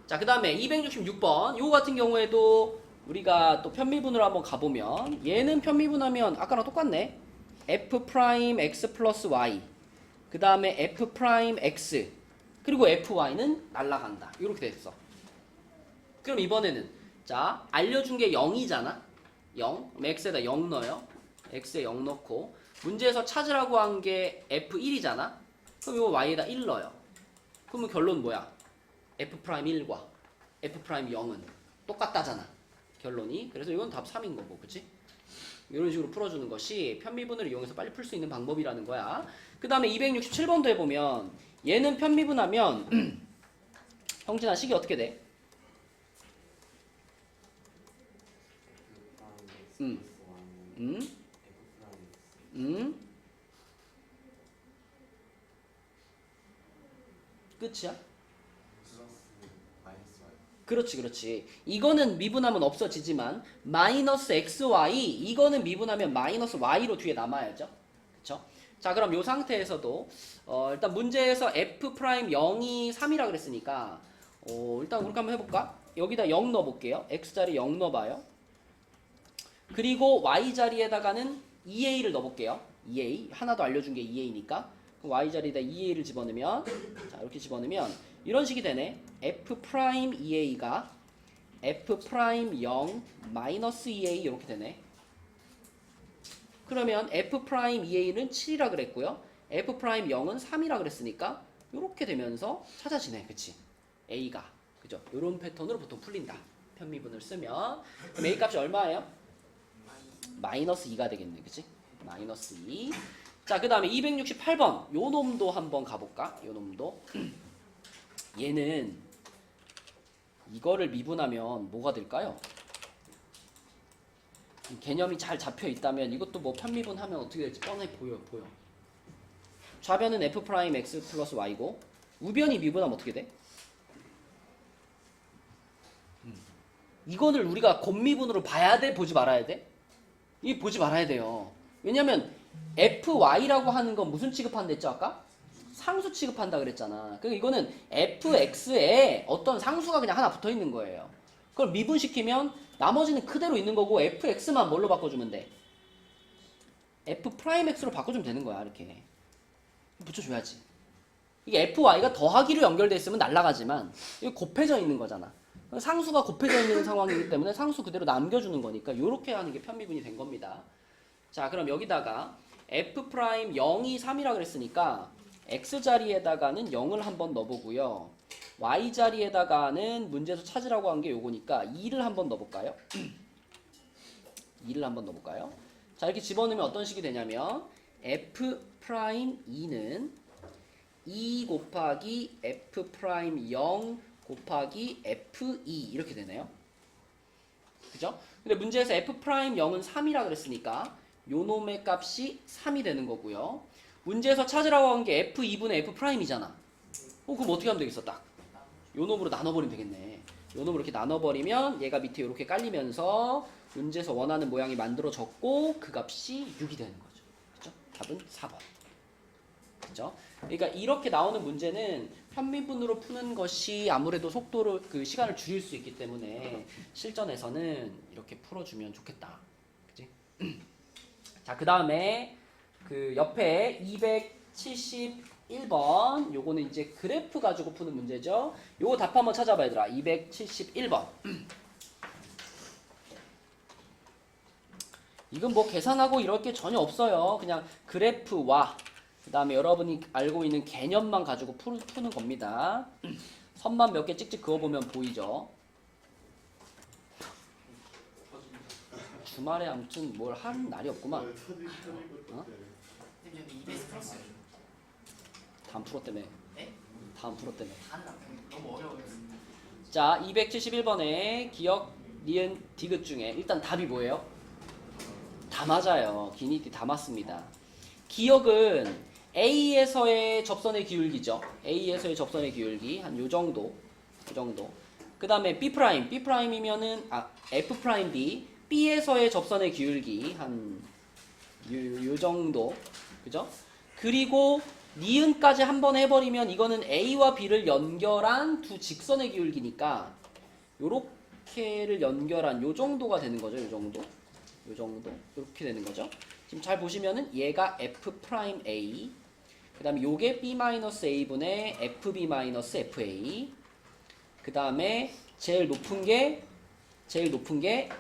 자, 그 다음에 266번 요거 같은 경우에도 우리가 또 편미분으로 한번 가보면 얘는 편미분하면 아까랑 똑같네. f'x 플러스 y 그 다음에 f'x 그리고 fy는 날라간다. 이렇게 됐어. 그럼 이번에는 자 알려준 게 0이잖아. 0 그럼 x에다 0 넣어요. x에 0 넣고 문제에서 찾으라고 한 게 f1이잖아. 그럼 이거 y에다 1 넣어요. 그러면 결론 뭐야? f'1과 f'0은 똑같다잖아. 결론이. 그래서 이건 답 3인 거고. 그치? 이런 식으로 풀어주는 것이 편미분을 이용해서 빨리 풀 수 있는 방법이라는 거야. 그 다음에 267번도 해보면 얘는 편미분하면 형진아 식이 어떻게 돼? 끝이야? 그렇지, 그렇지. 이거는 미분하면 없어지지만 마이너스 xy 이거는 미분하면 마이너스 y로 뒤에 남아야죠. 그쵸? 자, 그럼 이 상태에서도 일단 문제에서 f'0이 3이라 그랬으니까 일단 그렇게 한번 해볼까? 여기다 0 넣어볼게요. x자리 0 넣어봐요. 그리고 y자리에다가는 2a를 넣어볼게요. 2a 하나도 알려준 게 2a니까 y자리에다 2a를 집어넣으면 자 이렇게 집어넣으면 이런 식이 되네. f'2a가 f'0 마이너스 2a 이렇게 되네. 그러면 f'2a는 7이라 그랬고요. f'0은 3이라 그랬으니까 이렇게 되면서 찾아지네. 그치? a가 그죠? 이런 패턴으로 보통 풀린다. 편미분을 쓰면 그럼 a 값이 얼마예요? 마이너스 2가 되겠네. 그치? 마이너스 2. 자, 그 다음에 268번 요 놈도 한번 가볼까? 요 놈도 얘는 이거를 미분하면 뭐가 될까요? 개념이 잘 잡혀 있다면 이것도 뭐 편미분하면 어떻게 될지 뻔해 보여. 좌변은 f'(x) 플러스 y고 우변이 미분하면 어떻게 돼? 이거를 우리가 곱미분으로 봐야 돼? 보지 말아야 돼? 이 보지 말아야 돼요. 왜냐면 fy라고 하는 건 무슨 취급한다 했죠 아까? 상수 취급한다 그랬잖아. 그러니까 이거는 fx에 어떤 상수가 그냥 하나 붙어 있는 거예요. 그걸 미분시키면 나머지는 그대로 있는 거고 fx만 뭘로 바꿔주면 돼? f'x로 바꿔주면 되는 거야. 이렇게 붙여줘야지. 이게 fy가 더하기로 연결돼 있으면 날아가지만 이거 곱해져 있는 거잖아. 상수가 곱해져 있는 상황이기 때문에 상수 그대로 남겨주는 거니까 이렇게 하는 게 편미분이 된 겁니다. 자, 그럼 여기다가 f'0이 3이라 그랬으니까 x자리에다가는 0을 한번 넣어보고요. y자리에다가는 문제에서 찾으라고 한 게 요거니까 2를 한번 넣어볼까요? 2를 한번 넣어볼까요? 자, 이렇게 집어넣으면 어떤 식이 되냐면 f'2는 2 곱하기 f'0 곱하기 f2 이렇게 되네요. 그죠? 근데 문제에서 f'0은 3이라 그랬으니까 요 놈의 값이 3이 되는 거고요. 문제에서 찾으라고 한 게 f2분의 f'이잖아. 그럼 어떻게 하면 되겠어? 딱 요 놈으로 나눠버리면 되겠네. 요 놈으로 이렇게 나눠버리면 얘가 밑에 이렇게 깔리면서 문제에서 원하는 모양이 만들어졌고 그 값이 6이 되는 거죠. 그죠? 답은 4번. 그죠? 그러니까 이렇게 나오는 문제는 편미분으로 푸는 것이 아무래도 속도를 그 시간을 줄일 수 있기 때문에 실전에서는 이렇게 풀어주면 좋겠다. 그지? 자, 그 다음에 그 옆에 271번 요거는 이제 그래프 가지고 푸는 문제죠. 요거 답 한번 찾아봐 얘들아. 271번. 이건 뭐 계산하고 이럴 게 전혀 없어요. 그냥 그래프와 그 다음에 여러분이 알고 있는 개념만 가지고 푸는 겁니다. 선만 몇 개 찍찍 그어보면 보이죠. 주말에 아무튼 뭘 하는 날이 없구만. 어? 근데 EBS 플러스 다음 프로 때문에. 네? 다음 프로 때문에. 한다. 너무 어려워요. 자, 271번에 기억, 니은, 디귿 중에 일단 답이 뭐예요? 다 맞아요. 기니티 다 맞습니다. 기억은 A에서의 접선의 기울기죠. A에서의 접선의 기울기 한 요 정도. 요 정도. 그 다음에 B 프라임. B 프라임이면은 F 프라임 B. B에서의 접선의 기울기 한 요 정도. 그죠? 그리고 니은까지 한번 해버리면 이거는 A와 B를 연결한 두 직선의 기울기니까 요렇게를 연결한 요 정도가 되는 거죠. 요 정도. 요 정도. 요렇게 되는 거죠. 지금 잘 보시면은 얘가 F 프라임 A. 그 다음에 요게 B-A분의 FB-FA. 그 다음에 제일 높은 게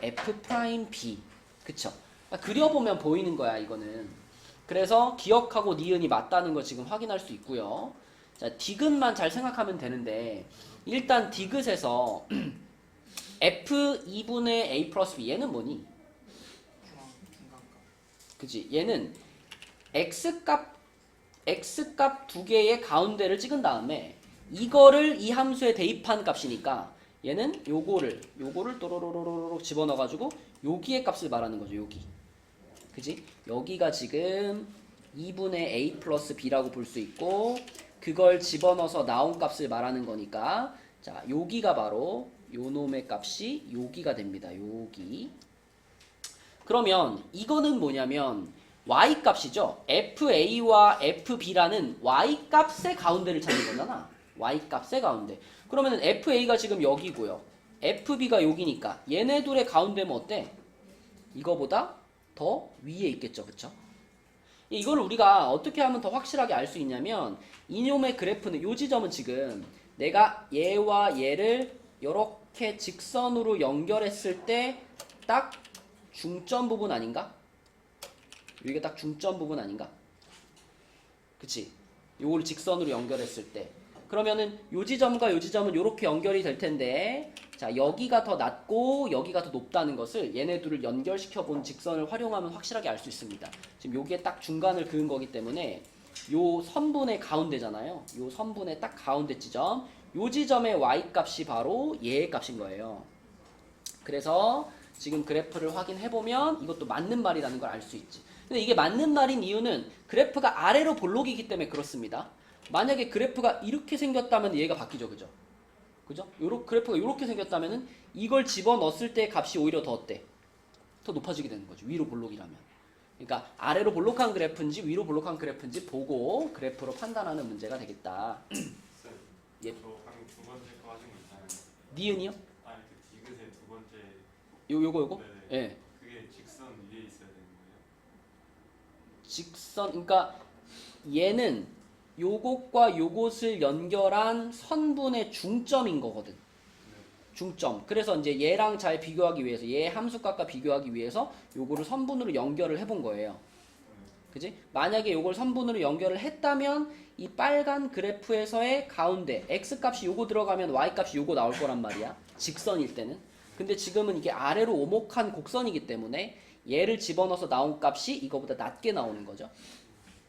F 프라임 B. 그쵸? 그려보면 보이는 거야, 이거는. 그래서 기억하고 니은이 맞다는 거 지금 확인할 수 있고요. 자, 디귿만 잘 생각하면 되는데, 일단 디귿에서 F2분의 A 플러스 B. 얘는 뭐니? 중간값. 그치? 얘는 X값 두 개의 가운데를 찍은 다음에 이거를 이 함수에 대입한 값이니까 얘는 요거를 또로로로로 집어넣어가지고 여기의 값을 말하는 거죠. 여기. 그지? 여기가 지금 2분의 A 플러스 B라고 볼 수 있고 그걸 집어넣어서 나온 값을 말하는 거니까 자, 여기가 바로 요 놈의 값이 여기가 됩니다. 여기. 그러면 이거는 뭐냐면 y값이죠. FA와 FB라는 y값의 가운데를 찾는 거잖아. y값의 가운데. 그러면은 FA가 지금 여기고요. FB가 여기니까 얘네 둘의 가운데면 어때? 이거보다 더 위에 있겠죠. 그쵸? 이걸 우리가 어떻게 하면 더 확실하게 알 수 있냐면 이놈의 그래프는 요 지점은 지금 내가 얘와 얘를 이렇게 직선으로 연결했을 때 딱 중점 부분 아닌가? 이게 딱 중점 부분 아닌가? 그치? 요걸 직선으로 연결했을 때 그러면은 요 지점과 요 지점은 요렇게 연결이 될 텐데 자 여기가 더 낮고 여기가 더 높다는 것을 얘네 둘을 연결시켜 본 직선을 활용하면 확실하게 알 수 있습니다. 지금 요게 딱 중간을 그은 거기 때문에 요 선분의 가운데잖아요. 요 선분의 딱 가운데 지점 요 지점의 y값이 바로 얘의 값인 거예요. 그래서 지금 그래프를 확인해보면 이것도 맞는 말이라는 걸 알 수 있지. 근데 이게 맞는 말인 이유는 그래프가 아래로 볼록이기 때문에 그렇습니다. 만약에 그래프가 이렇게 생겼다면 얘가 바뀌죠. 그죠? 그죠? 그래프가 이렇게 생겼다면은 이걸 집어넣었을 때 값이 오히려 더 어때? 더 높아지게 되는 거죠. 위로 볼록이라면. 그러니까 아래로 볼록한 그래프인지 위로 볼록한 그래프인지 보고 그래프로 판단하는 문제가 되겠다. 예. 저 방금 두 번째 거 하신 거 있잖아요. 니은이요? 아니 그 디귿의 두 번째. 요거? 네네. 예. 그게 직선 위에 있어야 되는 거예요? 직선, 그러니까 얘는 요것과 요것을 연결한 선분의 중점인 거거든. 중점. 그래서 이제 얘랑 잘 비교하기 위해서 얘 함수값과 비교하기 위해서 요거를 선분으로 연결을 해본 거예요. 그지? 만약에 요걸 선분으로 연결을 했다면 이 빨간 그래프에서의 가운데 x값이 요거 들어가면 y값이 요거 나올 거란 말이야. 직선일 때는. 근데 지금은 이게 아래로 오목한 곡선이기 때문에 얘를 집어넣어서 나온 값이 이거보다 낮게 나오는 거죠.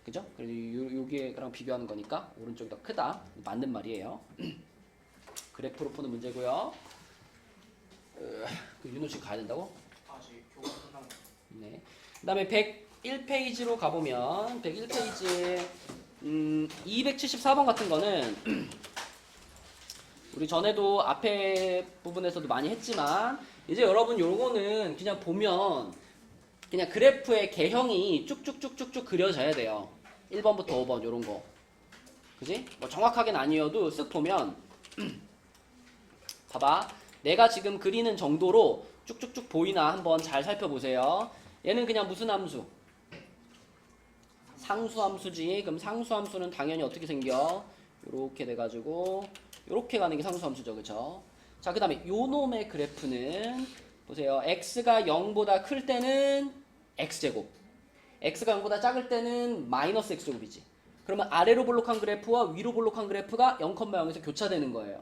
그죠? 그래서 여기랑 비교하는 거니까 오른쪽이 더 크다. 맞는 말이에요. 그래프로 푸는 문제고요. 윤호 씨 가야 된다고? 아직 교과 끝나고. 네. 그 다음에 101페이지로 가보면 101페이지 274번 같은 거는 우리 전에도 앞에 부분에서도 많이 했지만 이제 여러분 요거는 그냥 보면 그냥 그래프의 개형이 쭉쭉쭉쭉쭉 그려져야 돼요. 1번부터 5번 요런 거. 그지? 뭐 정확하게는 아니어도 쓱 보면 봐봐. 내가 지금 그리는 정도로 쭉쭉쭉 보이나 한번 잘 살펴보세요. 얘는 그냥 무슨 함수? 상수함수지. 그럼 상수함수는 당연히 어떻게 생겨? 요렇게 돼가지고 요렇게 가는 게 상수함수죠. 그쵸? 자, 그 다음에 요 놈의 그래프는 보세요. x가 0보다 클 때는 x제곱, x가 0보다 작을 때는 마이너스 x제곱이지. 그러면 아래로 볼록한 그래프와 위로 볼록한 그래프가 0,0에서 교차되는 거예요.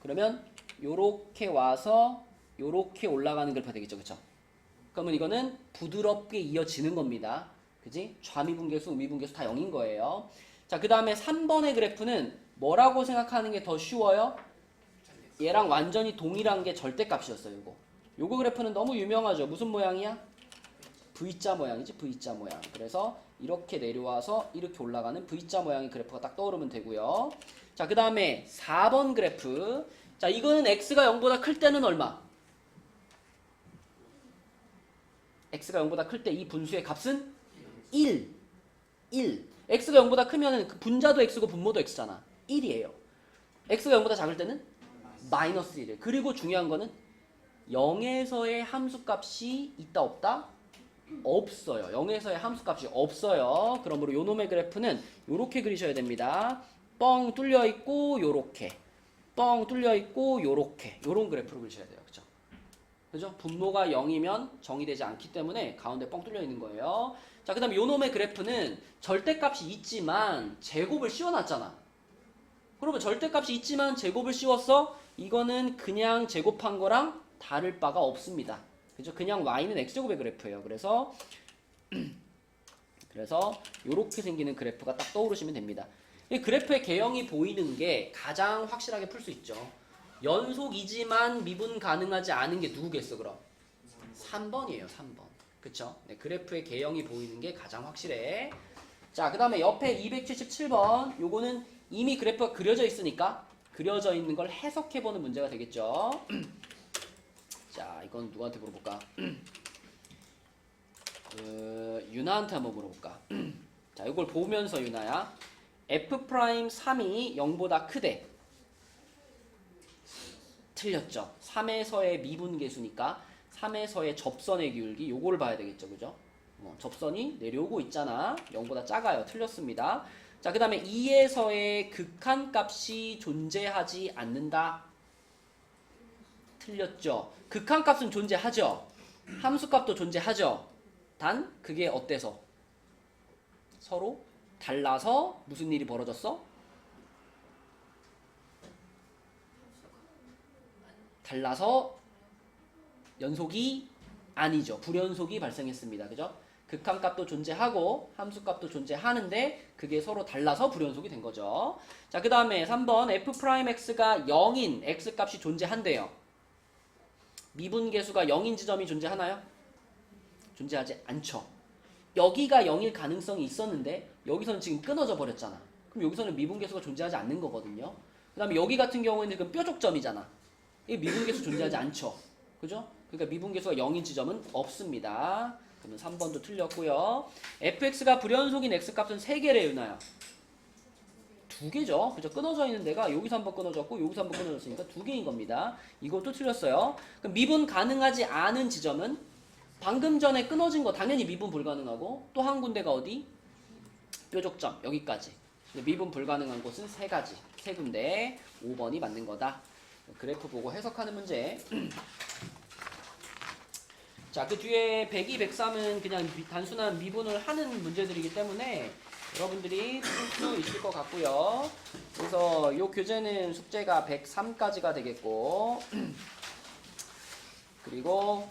그러면 요렇게 와서 요렇게 올라가는 그래프가 되겠죠. 그쵸? 그러면 이거는 부드럽게 이어지는 겁니다. 그지? 좌미분계수, 우미분계수 다 0인 거예요. 자, 그 다음에 3번의 그래프는 뭐라고 생각하는 게 더 쉬워요? 얘랑 완전히 동일한 게 절대값이었어요. 요거 그래프는 너무 유명하죠. 무슨 모양이야? V자 모양이지. V자 모양. 그래서 이렇게 내려와서 이렇게 올라가는 V자 모양의 그래프가 딱 떠오르면 되고요. 자, 그 다음에 4번 그래프. 자, 이거는 x가 0보다 클 때는 얼마? x가 0보다 클 때 이 분수의 값은 1. x가 0보다 크면은 그 분자도 x고 분모도 x잖아. 1이에요. x가 0보다 작을 때는 마이너스 1이에요. 그리고 중요한 거는 0에서의 함수값이 있다 없다? 없어요. 0에서의 함수값이 없어요. 그러므로 요놈의 그래프는 요렇게 그리셔야 됩니다. 뻥 뚫려 있고 요렇게, 뻥 뚫려 있고 요렇게, 요런 그래프로 그리셔야 돼요. 그죠? 그죠? 분모가 0이면 정의되지 않기 때문에 가운데 뻥 뚫려 있는 거예요. 자, 그 다음에 요놈의 그래프는 절대값이 있지만 제곱을 씌워놨잖아. 그러면 절대값이 있지만 제곱을 씌웠어? 이거는 그냥 제곱한 거랑 다를 바가 없습니다. 그죠? 그냥 y는 x제곱의 그래프예요. 그래서 요렇게 생기는 그래프가 딱 떠오르시면 됩니다. 이 그래프의 개형이 보이는 게 가장 확실하게 풀 수 있죠. 연속이지만 미분 가능하지 않은 게 누구겠어, 그럼? 3번이에요, 3번. 그쵸? 네, 그래프의 개형이 보이는 게 가장 확실해. 자, 그 다음에 옆에 277번. 요거는 이미 그래프가 그려져 있으니까 그려져 있는 걸 해석해보는 문제가 되겠죠. 자, 이건 누구한테 물어볼까? 유나한테 한번 물어볼까? 자, 이걸 보면서 유나야. F'3이 0보다 크대. 틀렸죠. 3에서의 미분계수니까 3에서의 접선의 기울기 요거를 봐야 되겠죠. 그죠? 접선이 내려오고 있잖아. 0보다 작아요. 틀렸습니다. 자, 그 다음에 2에서의 극한값이 존재하지 않는다. 틀렸죠. 극한값은 존재하죠. 함수값도 존재하죠. 단 그게 어때서? 서로 달라서 무슨 일이 벌어졌어? 달라서 연속이 아니죠. 불연속이 발생했습니다. 그죠? 극한값도 존재하고 함수값도 존재하는데 그게 서로 달라서 불연속이 된 거죠. 자, 그 다음에 3번 f'x가 0인 x값이 존재한대요. 미분계수가 0인 지점이 존재하나요? 존재하지 않죠. 여기가 0일 가능성이 있었는데 여기서는 지금 끊어져 버렸잖아. 그럼 여기서는 미분계수가 존재하지 않는 거거든요. 그 다음에 여기 같은 경우에는 지금 뾰족점이잖아. 이 미분계수 존재하지 않죠. 그죠? 그러니까 미분계수가 0인 지점은 없습니다. 그러면 3번도 틀렸고요. fx가 불연속인 x값은 3개래, 유나야. 2개죠. 그죠? 끊어져 있는 데가 여기서 한번 끊어졌고 여기서 한번 끊어졌으니까 2개인 겁니다. 이것도 틀렸어요. 그럼 미분 가능하지 않은 지점은 방금 전에 끊어진 거 당연히 미분 불가능하고 또 한 군데가 어디? 뾰족점 여기까지. 미분 불가능한 곳은 3가지, 3군데. 5번이 맞는 거다. 그래프 보고 해석하는 문제. 자, 그 뒤에 102, 103은 그냥 단순한 미분을 하는 문제들이기 때문에 여러분들이 풀 수 있을 것 같고요. 그래서 이 교재는 숙제가 103까지가 되겠고, 그리고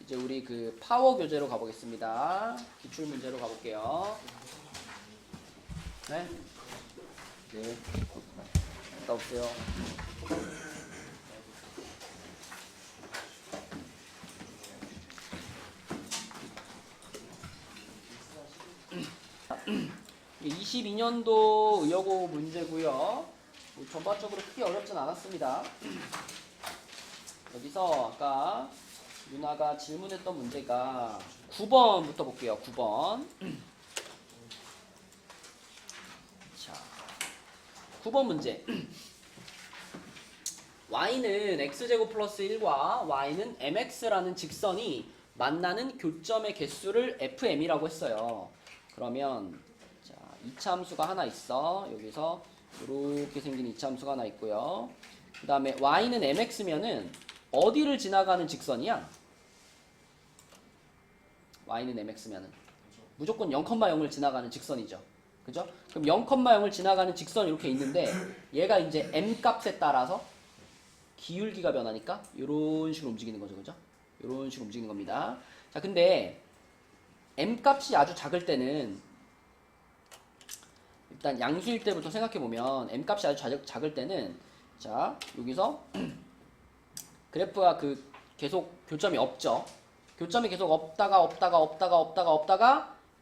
이제 우리 그 파워 교재로 가보겠습니다. 기출 문제로 가볼게요. 네? 네. 갔다 오세요. 이 22년도 의여고 문제고요. 전반적으로 크게 어렵진 않았습니다. 여기서 아까 누나가 질문했던 문제가 9번부터 볼게요. 9번. 자, 9번 문제. y는 x제곱 플러스 1과 y는 mx라는 직선이 만나는 교점의 개수를 fm이라고 했어요. 그러면 자, 이차함수가 하나 있어. 여기서 이렇게 생긴 이차함수가 하나 있고요. 그 다음에 y는 mx면은 어디를 지나가는 직선이야? y는 mx면은 무조건 0,0을 지나가는 직선이죠. 그죠? 그럼 0,0을 지나가는 직선이 이렇게 있는데 얘가 이제 m 값에 따라서 기울기가 변하니까 이런 식으로 움직이는 거죠. 그죠? 이런 식으로 움직이는 겁니다. 자, 근데 m 값이 아주 작을 때는 일단 양수일 때부터 생각해보면 m값이 아주 작을 때는 자 여기서 그래프가 그 계속 교점이 없죠. 교점이 계속 없다가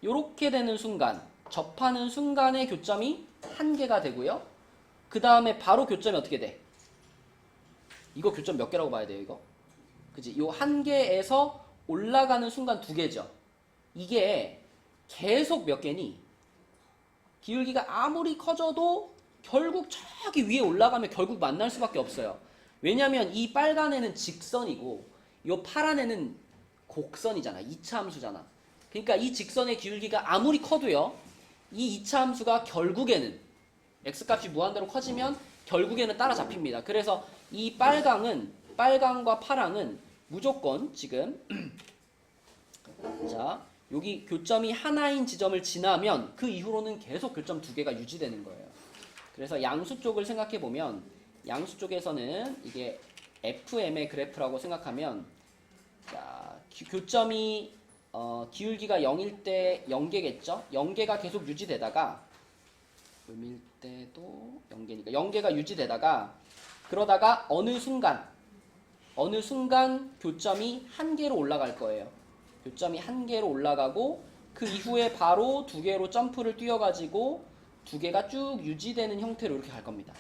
요렇게 되는 순간 접하는 순간에 교점이 한 개가 되고요. 그 다음에 바로 교점이 어떻게 돼? 이거 교점 몇 개라고 봐야 돼요 이거? 그치? 요 한 개에서 올라가는 순간 두 개죠. 이게 계속 몇 개니? 기울기가 아무리 커져도 결국 저기 위에 올라가면 결국 만날 수밖에 없어요. 왜냐면 이 빨간 애는 직선이고 이 파란 애는 곡선이잖아. 2차 함수잖아. 그러니까 이 직선의 기울기가 아무리 커도요. 이 2차 함수가 결국에는 x값이 무한대로 커지면 결국에는 따라잡힙니다. 그래서 이 빨강과 파랑은 무조건 지금 자 여기 교점이 하나인 지점을 지나면 그 이후로는 계속 교점 두 개가 유지되는 거예요. 그래서 양수 쪽을 생각해 보면 양수 쪽에서는 이게 FM의 그래프라고 생각하면 자 교점이 기울기가 0일 때 0개겠죠? 0개가 계속 유지되다가 음일 때도 0개니까 0개가 유지되다가 그러다가 어느 순간 교점이 1개로 올라갈 거예요. 교점이 1개로 올라가고 그 이후에 바로 2개로 점프를 뛰어가지고 2개가 쭉 유지되는 형태로 이렇게 갈 겁니다.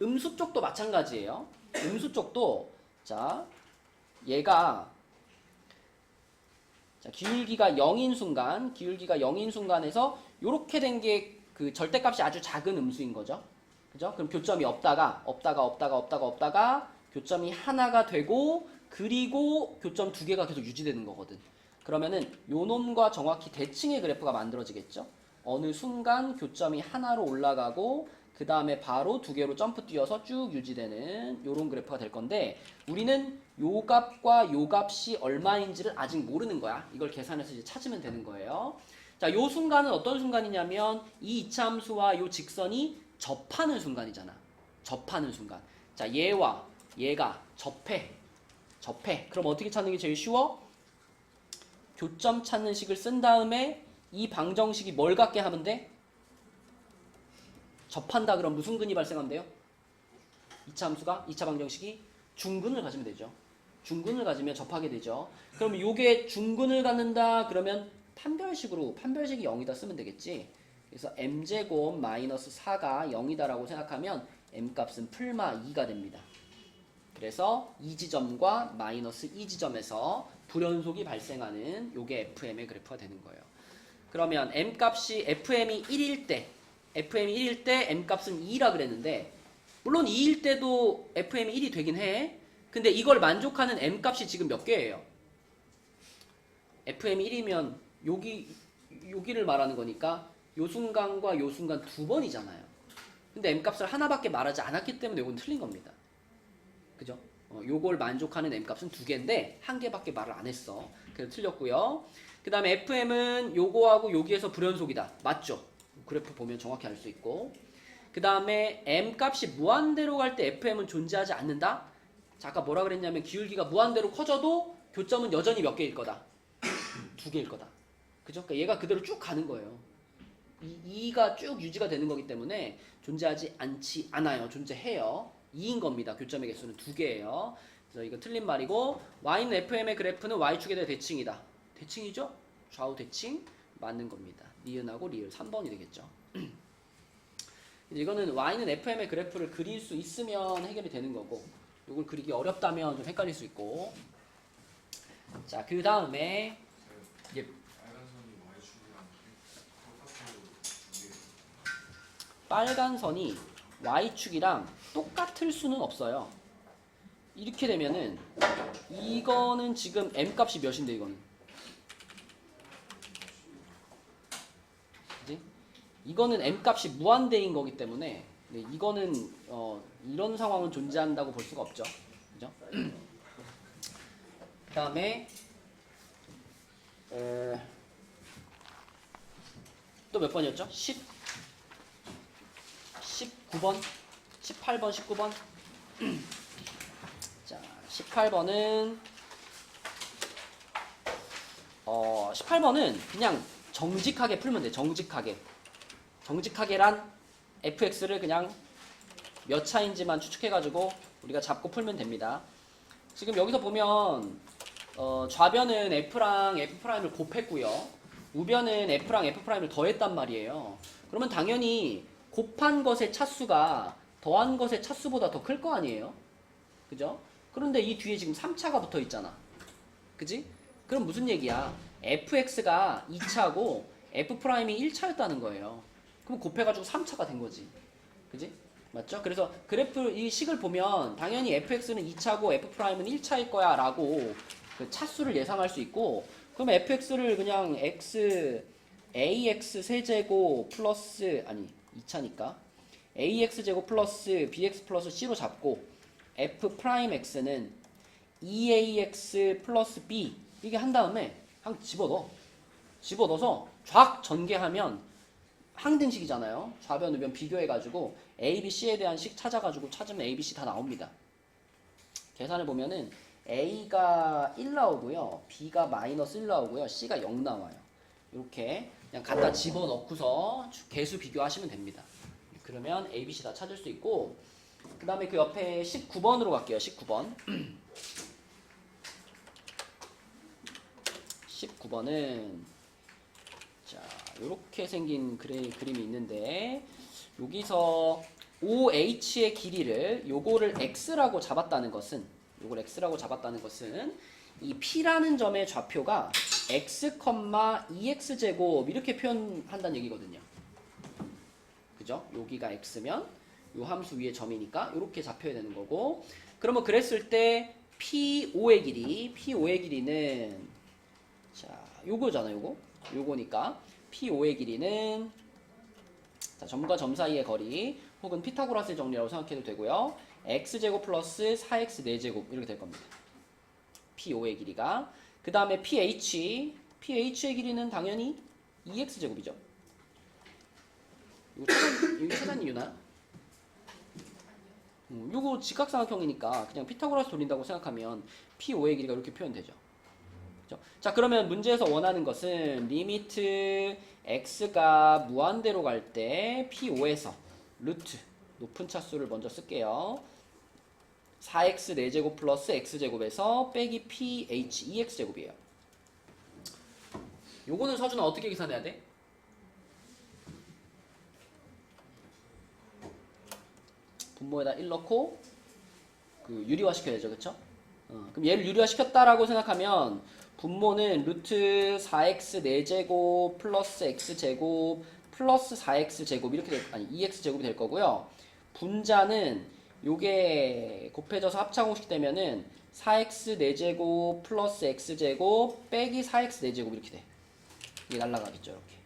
음수 쪽도 마찬가지예요. 음수 쪽도 자 얘가 자, 기울기가 0인 순간에서 이렇게 된 게 그 절대값이 아주 작은 음수인 거죠. 그죠? 그럼 교점이 없다가 교점이 하나가 되고 그리고 교점 두 개가 계속 유지되는 거거든. 그러면은 요 놈과 정확히 대칭의 그래프가 만들어지겠죠. 어느 순간 교점이 하나로 올라가고 그 다음에 바로 2개로 점프 뛰어서 쭉 유지되는 요런 그래프가 될 건데 우리는 요 값과 요 값이 얼마인지를 아직 모르는 거야. 이걸 계산해서 이제 찾으면 되는 거예요. 자, 요 순간은 어떤 순간이냐면 이 2차 함수와 요 직선이 접하는 순간이잖아. 접하는 순간. 자, 얘와 얘가 접해. 그럼 어떻게 찾는 게 제일 쉬워? 교점 찾는 식을 쓴 다음에 이 방정식이 뭘 갖게 하면 돼? 접한다 그럼 무슨 근이 발생하면 돼요? 2차 함수가 2차 방정식이 중근을 가지면 되죠. 중근을 가지면 접하게 되죠. 그럼 요게 중근을 갖는다 그러면 판별식이 0이다 쓰면 되겠지. 그래서 m제곱 마이너스 4가 0이다라고 생각하면 m값은 풀마 2가 됩니다. 그래서 이 지점과 마이너스 이 지점에서 불연속이 발생하는 요게 FM의 그래프가 되는 거예요. 그러면 m값이 FM이 1일 때 m값은 2라 그랬는데 물론 2일 때도 FM이 1이 되긴 해. 근데 이걸 만족하는 m값이 지금 몇 개예요? FM이 1이면 여기를 말하는 거니까 요 순간과 요 순간 두 번이잖아요. 근데 m값을 하나밖에 말하지 않았기 때문에 이건 틀린 겁니다. 그죠? 요걸 만족하는 m값은 두 개인데 한 개밖에 말을 안 했어. 그래서 틀렸고요. 그 다음에 FM은 요거하고 여기에서 불연속이다. 맞죠? 그래프 보면 정확히 알 수 있고. 그 다음에 m값이 무한대로 갈 때 FM은 존재하지 않는다. 자, 아까 뭐라 그랬냐면 기울기가 무한대로 커져도 교점은 여전히 몇 개일 거다? 두 개일 거다. 그죠? 그러니까 얘가 그대로 쭉 가는 거예요. 2가 쭉 유지가 되는 거기 때문에 존재하지 않아요. 존재해요. 2인 겁니다. 교점의 개수는 두 개예요. 그래서 이거 틀린 말이고 y는 fm의 그래프는 y축에 대해 대칭이다. 대칭이죠? 좌우 대칭 맞는 겁니다. 니은하고 리을 3번이 되겠죠. 이거는 y는 fm의 그래프를 그릴 수 있으면 해결이 되는 거고 이걸 그리기 어렵다면 좀 헷갈릴 수 있고. 자, 그 다음에 빨간 선이 y축이랑 똑같을 수는 없어요. 이렇게 되면은 이거는 지금 m값이 몇인데 이거는 그치? 이거는 m값이 무한대인 거기 때문에 이거는 이런 상황은 존재한다고 볼 수가 없죠. 그죠? 그 다음에 또 몇 번이었죠? 19번, 18번, 19번. 자, 18번은 18번은 그냥 정직하게 풀면 돼. 정직하게란 fx를 그냥 몇 차인지만 추측해가지고 우리가 잡고 풀면 됩니다. 지금 여기서 보면 좌변은 f랑 f'을 곱했고요. 우변은 f랑 f'을 더했단 말이에요. 그러면 당연히 곱한 것의 차수가 더한 것의 차수보다 더 클 거 아니에요? 그죠? 그런데 이 뒤에 지금 3차가 붙어 있잖아. 그지? 그럼 무슨 얘기야? fx가 2차고 f'이 1차였다는 거예요. 그럼 곱해가지고 3차가 된 거지. 그지? 맞죠? 그래서 그래프 이 식을 보면 당연히 fx는 2차고 f'은 1차일 거야 라고 그 차수를 예상할 수 있고, 그럼 fx를 그냥 ax 세제곱 플러스 2차니까 ax 제곱 플러스 bx 플러스 c로 잡고 f'x는 2ax 플러스 b 이게 한 다음에 그냥 집어넣어서 쫙 전개하면 항등식이잖아요. 좌변 우변 비교해가지고 a, b, c에 대한 식 찾아가지고 찾으면 a, b, c 다 나옵니다. 계산을 보면은 a가 1 나오고요, b가 마이너스 1 나오고요, c가 0 나와요. 이렇게 그냥 갖다 집어넣고서 개수 비교하시면 됩니다. 그러면 a, b, c 다 찾을 수 있고, 그 다음에 그 옆에 19번으로 갈게요. 19번 19번은 자, 요렇게 생긴 그림이 있는데, 여기서 OH의 길이를 요거를 x라고 잡았다는 것은 이 P라는 점의 좌표가 x, 2x제곱 이렇게 표현한다는 얘기거든요. 그죠? 여기가 x면 요 함수 위에 점이니까 이렇게 잡혀야 되는 거고, 그러면 그랬을 때 P5의 길이는 자, 요거잖아. 요거니까 P5의 길이는 자, 점과 점 사이의 거리 혹은 피타고라스의 정리라고 생각해도 되고요. x제곱 플러스 4x 4제곱 이렇게 될 겁니다. P5의 길이가. 그 다음에 PH의 길이는 당연히 2x제곱이죠. 이거 최단 이유나요? 요거 직각삼각형이니까 그냥 피타고라스 돌린다고 생각하면 P5의 길이가 이렇게 표현되죠. 그렇죠? 자, 그러면 문제에서 원하는 것은 리미트 x가 무한대로 갈 때 P5에서 루트 높은 차수를 먼저 쓸게요. 4x 4제곱 플러스 x제곱에서 빼기 ph 2x제곱이에요. 요거는 서준아 어떻게 계산해야 돼? 분모에다 1 넣고 그 유리화 시켜야죠. 그쵸? 그럼 얘를 유리화 시켰다라고 생각하면 분모는 루트 4x 4제곱 플러스 x제곱 플러스 4x제곱 이렇게 2x제곱이 될 거고요. 분자는 요게 곱해져서 합차공식 되면은 4x 4제곱 플러스 x제곱 빼기 4x 4제곱 이렇게 돼. 이게 날라가겠죠. 이렇게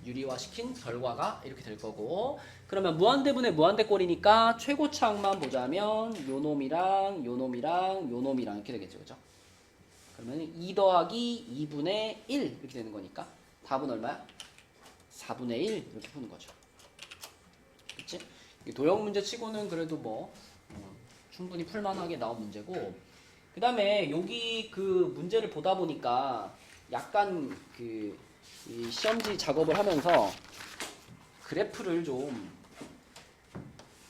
유리화 시킨 결과가 이렇게 될 거고, 그러면 무한대분의 무한대꼴이니까 최고차항만 보자면 요놈이랑 이렇게 되겠죠. 그죠? 그러면 2 더하기 2분의 1 이렇게 되는 거니까 답은 얼마야? 4분의 1 이렇게 푸는 거죠. 그치? 도형 문제 치고는 그래도 뭐 충분히 풀만하게 나온 문제고, 그 다음에 여기 그 문제를 보다 보니까 약간 그 이 시험지 작업을 하면서 그래프를 좀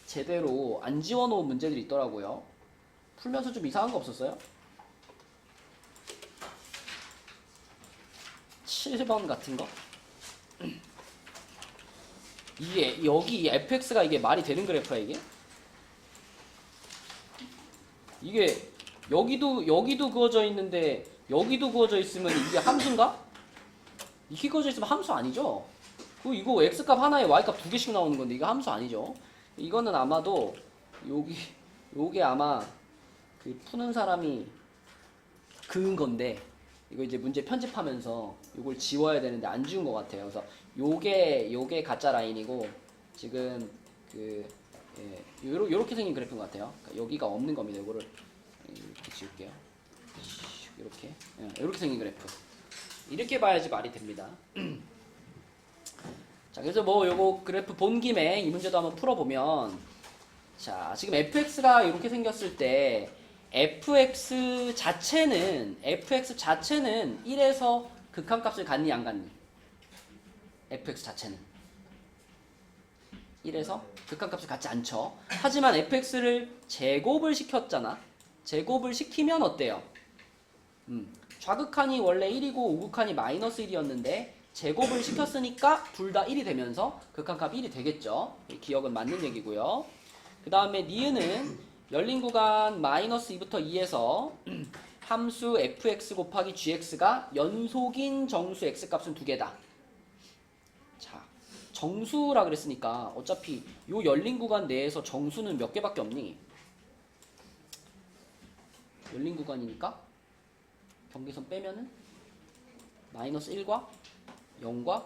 제대로 안 지워놓은 문제들이 있더라고요. 풀면서 좀 이상한 거 없었어요? 7번 같은 거? 이게 여기 fx가 이게 말이 되는 그래프야 이게? 이게 여기도 그어져 있는데 여기도 그어져 있으면 이게 함수인가? 이게 그어져 있으면 함수 아니죠? 이거 x값 하나에 y값 2개씩 나오는 건데 이거 함수 아니죠? 이거는 아마도 요게 아마 그 푸는 사람이 그은 건데, 이거 이제 문제 편집하면서 요걸 지워야 되는데 안 지운 것 같아요. 그래서 요게 가짜 라인이고 지금 요렇게 생긴 그래프인 것 같아요. 그러니까 여기가 없는 겁니다. 요거를 이렇게 지울게요. 이렇게 생긴 그래프. 이렇게 봐야지 말이 됩니다. 자, 그래서 뭐 요거 그래프 본 김에 이 문제도 한번 풀어보면, 자, 지금 fx가 이렇게 생겼을 때 fx 자체는 1에서 극한값을 갖니 안 갖니? fx 자체는 1에서 극한값을 갖지 않죠. 하지만 fx를 제곱을 시켰잖아. 제곱을 시키면 어때요? 좌극한이 원래 1이고 우극한이 마이너스 1이었는데 제곱을 시켰으니까 둘 다 1이 되면서 극한값 1이 되겠죠. 기억은 맞는 얘기고요. 그 다음에 니은은 열린 구간 마이너스 2부터 2에서 함수 fx 곱하기 gx가 연속인 정수 x값은 두 개다. 자, 정수라 그랬으니까 어차피 요 열린 구간 내에서 정수는 몇 개밖에 없니? 열린 구간이니까 경계선 빼면은 마이너스 1과 0과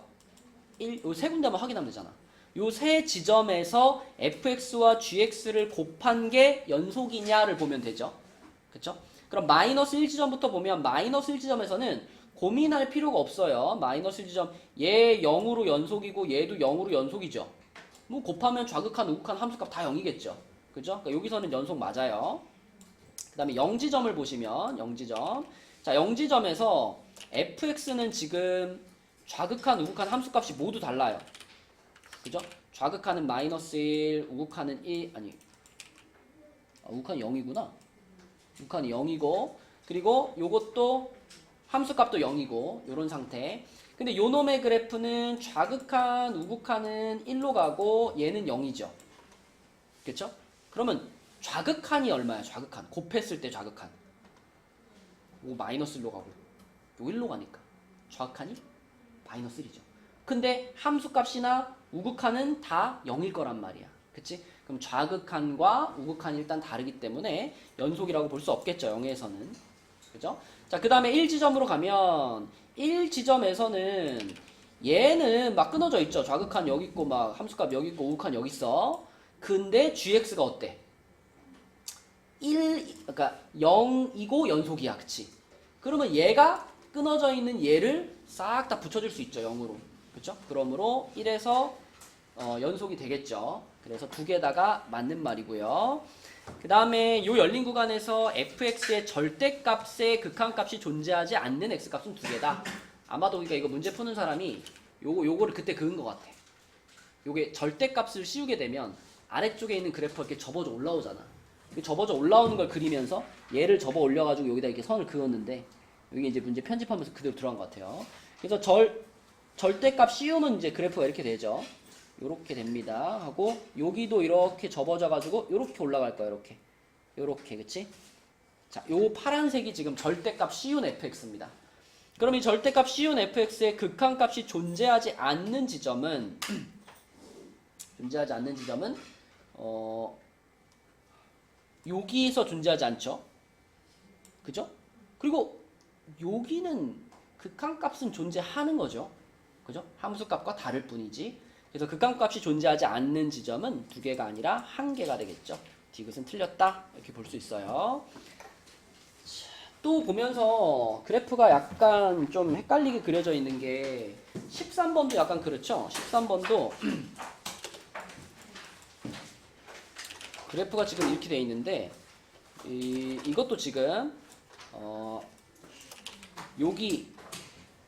1, 요 세 군데만 확인하면 되잖아. 요 세 지점에서 fx와 gx를 곱한 게 연속이냐를 보면 되죠. 그쵸? 그럼 마이너스 1지점부터 보면 마이너스 1지점에서는 고민할 필요가 없어요. 마이너스 1지점 얘 0으로 연속이고 얘도 0으로 연속이죠. 뭐 곱하면 좌극한, 우극한 함수값 다 0이겠죠. 그죠? 그러니까 여기서는 연속 맞아요. 그 다음에 0지점을 보시면 0지점. 자, 0지점에서 fx는 지금 좌극한, 우극한 함수값이 모두 달라요. 그죠? 좌극한은 마이너스 1, 우극한은 1, 아니 우극한이 0이구나. 우극한이 0이고 그리고 요것도 함수값도 0이고 요런 상태. 근데 요 놈의 그래프는 좌극한, 우극한은 1로 가고 얘는 0이죠. 그쵸? 그러면 좌극한이 얼마야? 좌극한. 곱했을 때 좌극한. 요 마이너스 1로 가고 요 1로 가니까 좌극한이 마이너스 1이죠. 근데 함수값이나 우극한은 다 0일 거란 말이야. 그치? 그럼 좌극한과 우극한이 일단 다르기 때문에 연속이라고 볼 수 없겠죠. 0에서는. 그죠? 자, 그 다음에 1지점으로 가면 1지점에서는 얘는 막 끊어져 있죠. 좌극한 여기 있고 막 함수값 여기 있고 우극한 여기 있어. 근데 gx가 어때? 그러니까 0이고 연속이야. 그치? 그러면 얘가 끊어져 있는 얘를 싹 다 붙여줄 수 있죠. 0으로. 그쵸? 그러므로 1에서 연속이 되겠죠. 그래서 두 개다가 맞는 말이고요. 그 다음에 요 열린 구간에서 fx의 절대값의 극한값이 존재하지 않는 x값은 두 개다. 아마도 우리가 이거 문제 푸는 사람이 요거를 그때 그은 것 같아. 요게 절대값을 씌우게 되면 아래쪽에 있는 그래프가 이렇게 접어져 올라오잖아. 접어져 올라오는 걸 그리면서 얘를 접어 올려가지고 여기다 이렇게 선을 그었는데 여기 이제 문제 편집하면서 그대로 들어간 것 같아요. 그래서 절대값 씌우면 이제 그래프가 이렇게 되죠. 요렇게 됩니다. 하고 여기도 이렇게 접어져 가지고 요렇게 올라갈 거예요. 이렇게. 요렇게. 그치? 자, 요 파란색이 지금 절대값 씌운 fx입니다. 그럼 이 절대값 씌운 fx의 극한값이 존재하지 않는 지점은 여기서 존재하지 않죠. 그죠? 그리고 여기는 극한값은 존재하는 거죠. 그죠? 함수값과 다를 뿐이지. 그래서 극한값이 존재하지 않는 지점은 두 개가 아니라 한 개가 되겠죠. 디귿은 틀렸다. 이렇게 볼 수 있어요. 또 보면서 그래프가 약간 좀 헷갈리게 그려져 있는 게 13번도 약간 그렇죠. 13번도 그래프가 지금 이렇게 돼 있는데 이것도 지금 여기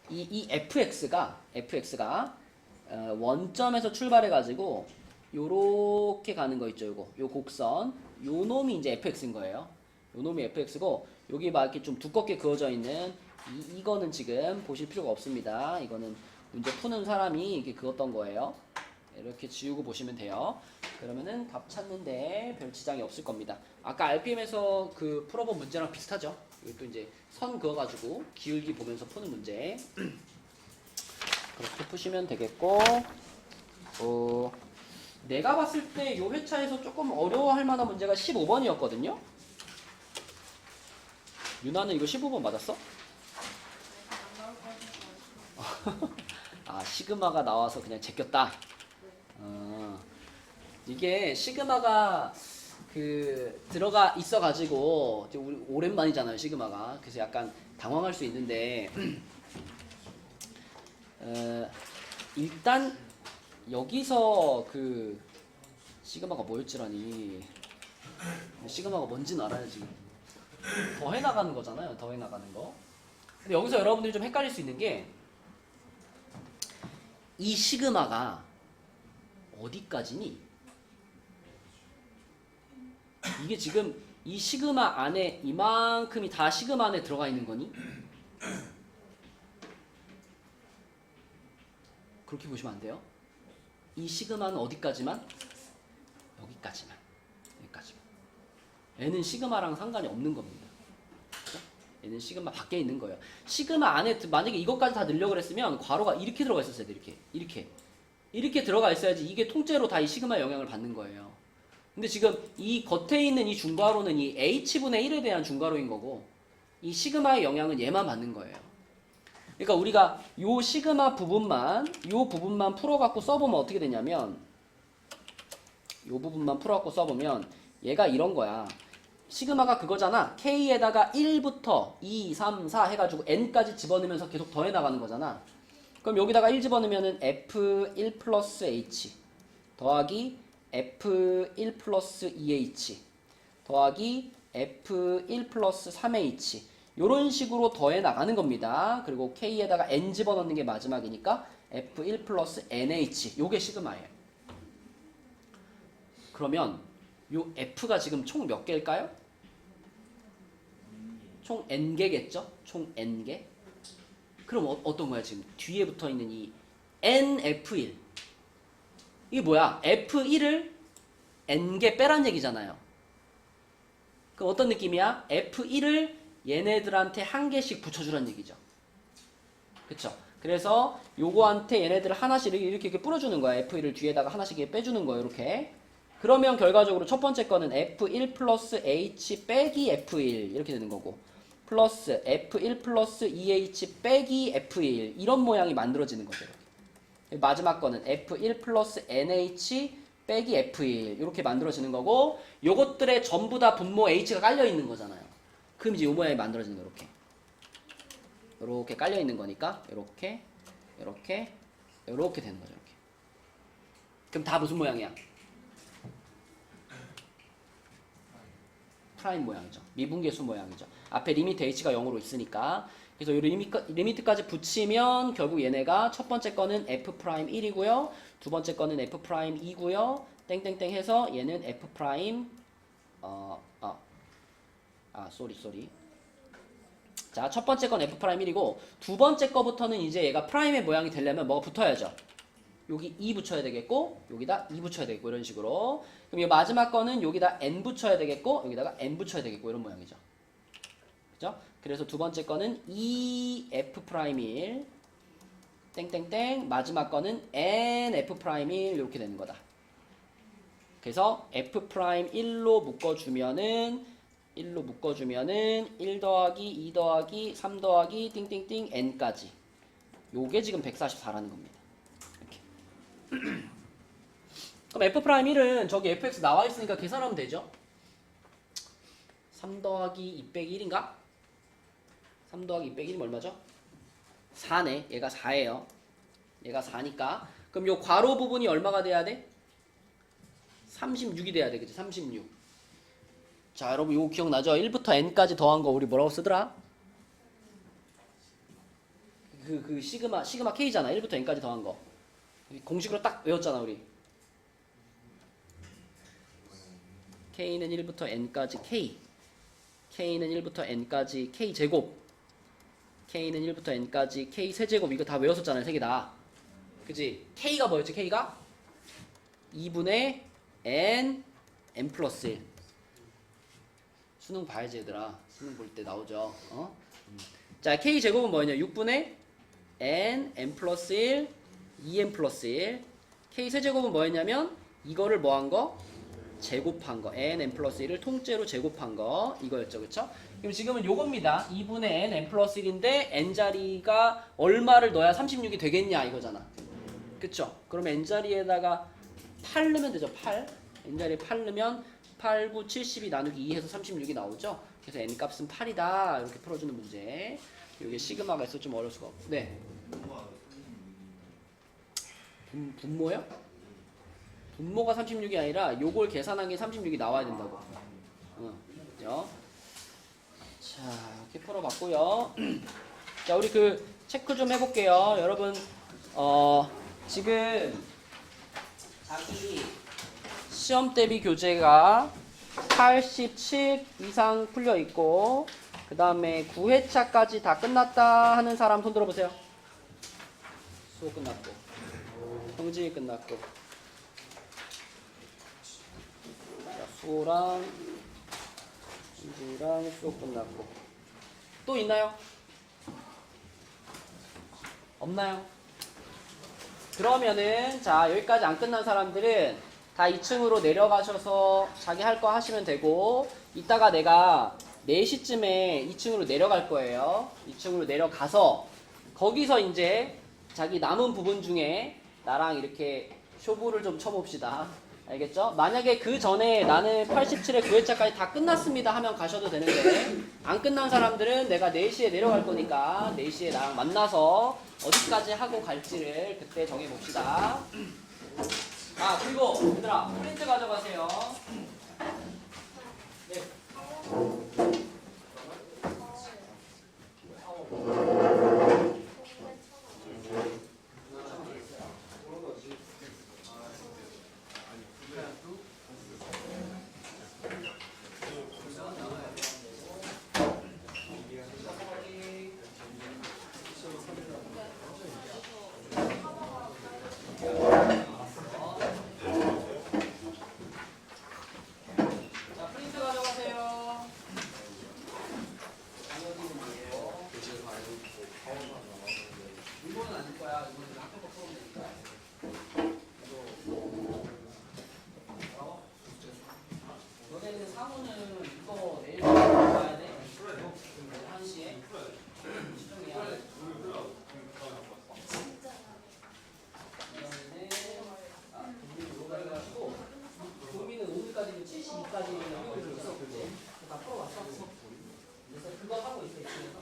이 fx가 원점에서 출발해 가지고 요렇게 가는 거 있죠. 요 곡선 요 놈이 이제 fx인 거예요. 요 놈이 fx고 여기 막 이렇게 좀 두껍게 그어져 있는 이거는 지금 보실 필요가 없습니다. 이거는 문제 푸는 사람이 이렇게 그었던 거예요. 이렇게 지우고 보시면 돼요. 그러면은 답 찾는데 별 지장이 없을 겁니다. 아까 RPM에서 그 풀어본 문제랑 비슷하죠. 이것도 이제 선 그어가지고 기울기 보면서 푸는 문제. 그렇게 푸시면 되겠고, 내가 봤을 때 요 회차에서 조금 어려워할 만한 문제가 15번이었거든요. 유나는 이거 15번 맞았어? 아, 시그마가 나와서 그냥 제꼈다. 이게 시그마가 그 들어가 있어가지고 우리 오랜만이잖아요. 시그마가. 그래서 약간 당황할 수 있는데 일단 여기서 그 시그마가 뭐였지라니. 시그마가 뭔지는 알아야지. 더해 나가는 거잖아요. 더해 나가는 거. 근데 여기서 여러분들이 좀 헷갈릴 수 있는 게 이 시그마가 어디까지니? 이게 지금 이 시그마 안에 이만큼이 다 시그마 안에 들어가 있는 거니? 그렇게 보시면 안 돼요. 이 시그마는 어디까지만? 여기까지만. 여기까지만. 얘는 시그마랑 상관이 없는 겁니다. 그죠? 얘는 시그마 밖에 있는 거예요. 시그마 안에 만약에 이것까지 다 넣으려고 그랬으면 괄호가 이렇게 들어가 있었어야 돼. 이렇게 들어가 있어야지 이게 통째로 다 이 시그마 영향을 받는 거예요. 근데 지금 이 겉에 있는 이 중괄호는 이 h분의 1에 대한 중괄호인 거고 이 시그마의 영향은 얘만 받는 거예요. 그러니까 우리가 요 시그마 부분만 풀어갖고 써보면 어떻게 되냐면 요 부분만 풀어갖고 써보면 얘가 이런 거야. 시그마가 그거잖아. K에다가 1부터 2, 3, 4 해가지고 N까지 집어넣으면서 계속 더해 나가는 거잖아. 그럼 여기다가 1 집어넣으면은 F1 플러스 H 더하기 F1 플러스 2H 더하기 F1 플러스 3H 요런 식으로 더해 나가는 겁니다. 그리고 K에다가 N 집어넣는 게 마지막이니까 F1 플러스 NH 요게 시그마예요. 그러면 요 F가 지금 총 몇 개일까요? 총 N개겠죠? 총 N개? 그럼 어떤 거야 지금? 뒤에 붙어있는 이 NF1 이게 뭐야? F1을 N개 빼란 얘기잖아요. 그럼 어떤 느낌이야? F1을 얘네들한테 한 개씩 붙여주란 얘기죠. 그쵸? 그래서 요거한테 얘네들을 하나씩 이렇게 뿌려주는 거야. F1을 뒤에다가 하나씩 이렇게 빼주는 거예요. 이렇게. 그러면 결과적으로 첫 번째 거는 F1 플러스 H 빼기 F1 이렇게 되는 거고 플러스 F1 플러스 2H 빼기 F1 이런 모양이 만들어지는 거죠. 이렇게. 마지막 거는 F1 플러스 NH 빼기 F1 이렇게 만들어지는 거고 요것들의 전부 다 분모 H가 깔려 있는 거잖아요. 그럼 이제 요 모양이 만들어지는 거 이렇게 깔려 있는 거니까 이렇게 되는 거죠. 이렇게. 그럼 다 무슨 모양이야? 프라임 모양이죠. 미분계수 모양이죠. 앞에 리미트 h가 0으로 있으니까. 그래서 이 리미트까지 붙이면 결국 얘네가 첫 번째 거는 f'1이고요. 두 번째 거는 f'2고요. 땡땡땡 해서 얘는 f', 쏘리. 자, 첫 번째 건 f'1이고 두 번째 거부터는 이제 얘가 프라임의 모양이 되려면 뭐가 붙어야죠. 여기 2 붙여야 되겠고 여기다 2 붙여야 되겠고 이런 식으로. 그럼 이 마지막 거는 여기다 n 붙여야 되겠고 여기다가 n 붙여야 되겠고 이런 모양이죠. 그죠? 그래서 두 번째 거는 EF'1 땡땡땡 마지막 거는 NF'1 이렇게 되는 거다. 그래서 F'1로 묶어주면은 1 더하기 2 더하기 3 더하기 띵띵띵 n까지 요게 지금 144라는 겁니다. 그럼 F'1은 저기 fx 나와 있으니까 계산하면 되죠. 3 더하기 2 빼기 1인가? 3 더하기 2 빼기 1이면 얼마죠? 4네. 얘가 4예요. 얘가 4니까. 그럼 요 괄호 부분이 얼마가 돼야 돼? 36이 돼야 돼. 그치? 36. 자, 여러분 요거 기억나죠? 1부터 n까지 더한 거 우리 뭐라고 쓰더라? 그 시그마 k잖아. 1부터 n까지 더한 거. 공식으로 딱 외웠잖아, 우리. k는 1부터 n까지 k. k는 1부터 n까지 k 제곱. k는 1부터 n까지 k 세제곱. 이거 다 외웠었잖아요, 세 개 다. 그치? k가 뭐였지, k가? 2분의 n 플러스 1. 수능 봐야지, 얘들아. 수능 볼 때 나오죠. 어? 자, k 제곱은 뭐였냐? 6분의 n 플러스 1 2n 플러스 1. k 세제곱은 뭐였냐면 이거를 뭐 한 거? 제곱한 거. n 플러스 1을 통째로 제곱한 거. 이거였죠. 그쵸? 그럼 지금은 요겁니다. 2분의 n 플러스 1인데 n자리가 얼마를 넣어야 36이 되겠냐 이거잖아. 그쵸? 그럼 n자리에다가 8 넣으면 되죠. 8. n자리에 8 넣으면 8, 9, 72 나누기 2 해서 36이 나오죠. 그래서 n값은 8이다. 이렇게 풀어주는 문제. 이게 시그마가 있어 좀 어려울 수가 없고. 네. 분모요? 분모가 36이 아니라 요걸 계산한 게 36이 나와야 된다고. 그죠? 자, 이렇게 풀어봤고요. 자, 우리 그 체크 좀 해볼게요. 여러분, 지금 자기 시험 대비 교재가 87 이상 풀려 있고, 그 다음에 9회차까지 다 끝났다 하는 사람 손 들어보세요. 수호 끝났고, 성진이 끝났고, 자, 수호랑 성진이랑 수호 끝났고, 또 있나요? 없나요? 그러면은 자, 여기까지 안 끝난 사람들은 다 2층으로 내려가셔서 자기 할 거 하시면 되고, 이따가 내가 4시쯤에 2층으로 내려갈 거예요. 2층으로 내려가서 거기서 이제 자기 남은 부분 중에 나랑 이렇게 쇼부를 좀 쳐봅시다. 알겠죠? 만약에 그 전에 나는 87에 9회차까지 다 끝났습니다 하면 가셔도 되는데, 안 끝난 사람들은 내가 4시에 내려갈 거니까 4시에 나랑 만나서 어디까지 하고 갈지를 그때 정해봅시다. 아, 그리고 얘들아, 프린트 가져가세요. 네. 자, 프린트 가져가세요. 이거는 아닐 거야. 이거는 학교 거 풀면 되니까. 너네는 사무는 이거 내일 가야 돼? 1시에? 시정이야. 도민은 이거 해가지고, 도민은 오늘까지는 72까지 학교를 있어, 그지? 다 풀어왔어. 그래서 그거 하고 있어, 이쪽에서.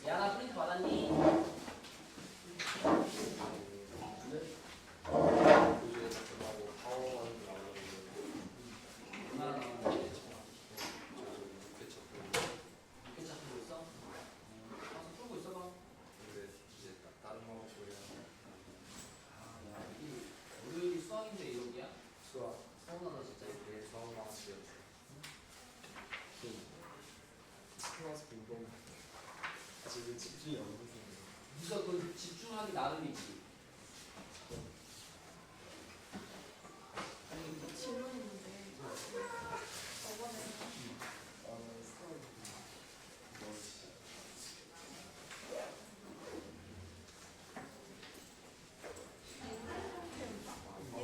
야나 프린트 받았니? 월요일이 수학인데 이러기야? 서운하다 진짜. 네가 그 집중하기 나름이지. 질문 있는데 저번에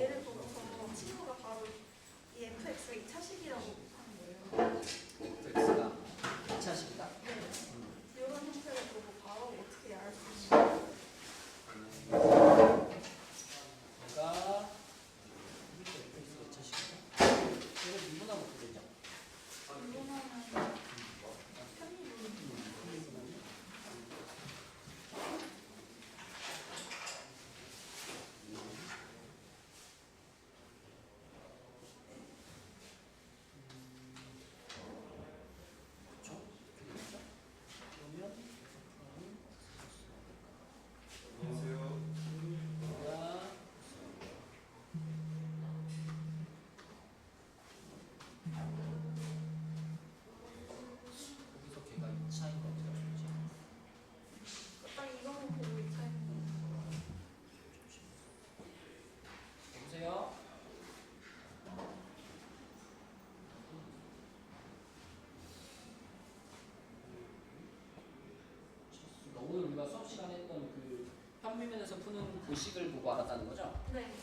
얘를 보고서 친구가 바로 이 fx가 2차식이라고 하는 거예요. x가 2차식이다? 이런 형태를 보고 바로 어떻게 알 수 있나요? 내가 x가 2차식이다? 이거 미분하고 어떻게 되죠? 이거는 편의분 그렇죠? 그러면 내가 여기서 걔가 2차인데 어떻게 할수 있지? 딱 이거만 보고 2차인 거. 여보세요? 오늘 우리가 수업 시간에 했던 그 편미면에서 푸는 그 식을 보고 알았다는 거죠? 네.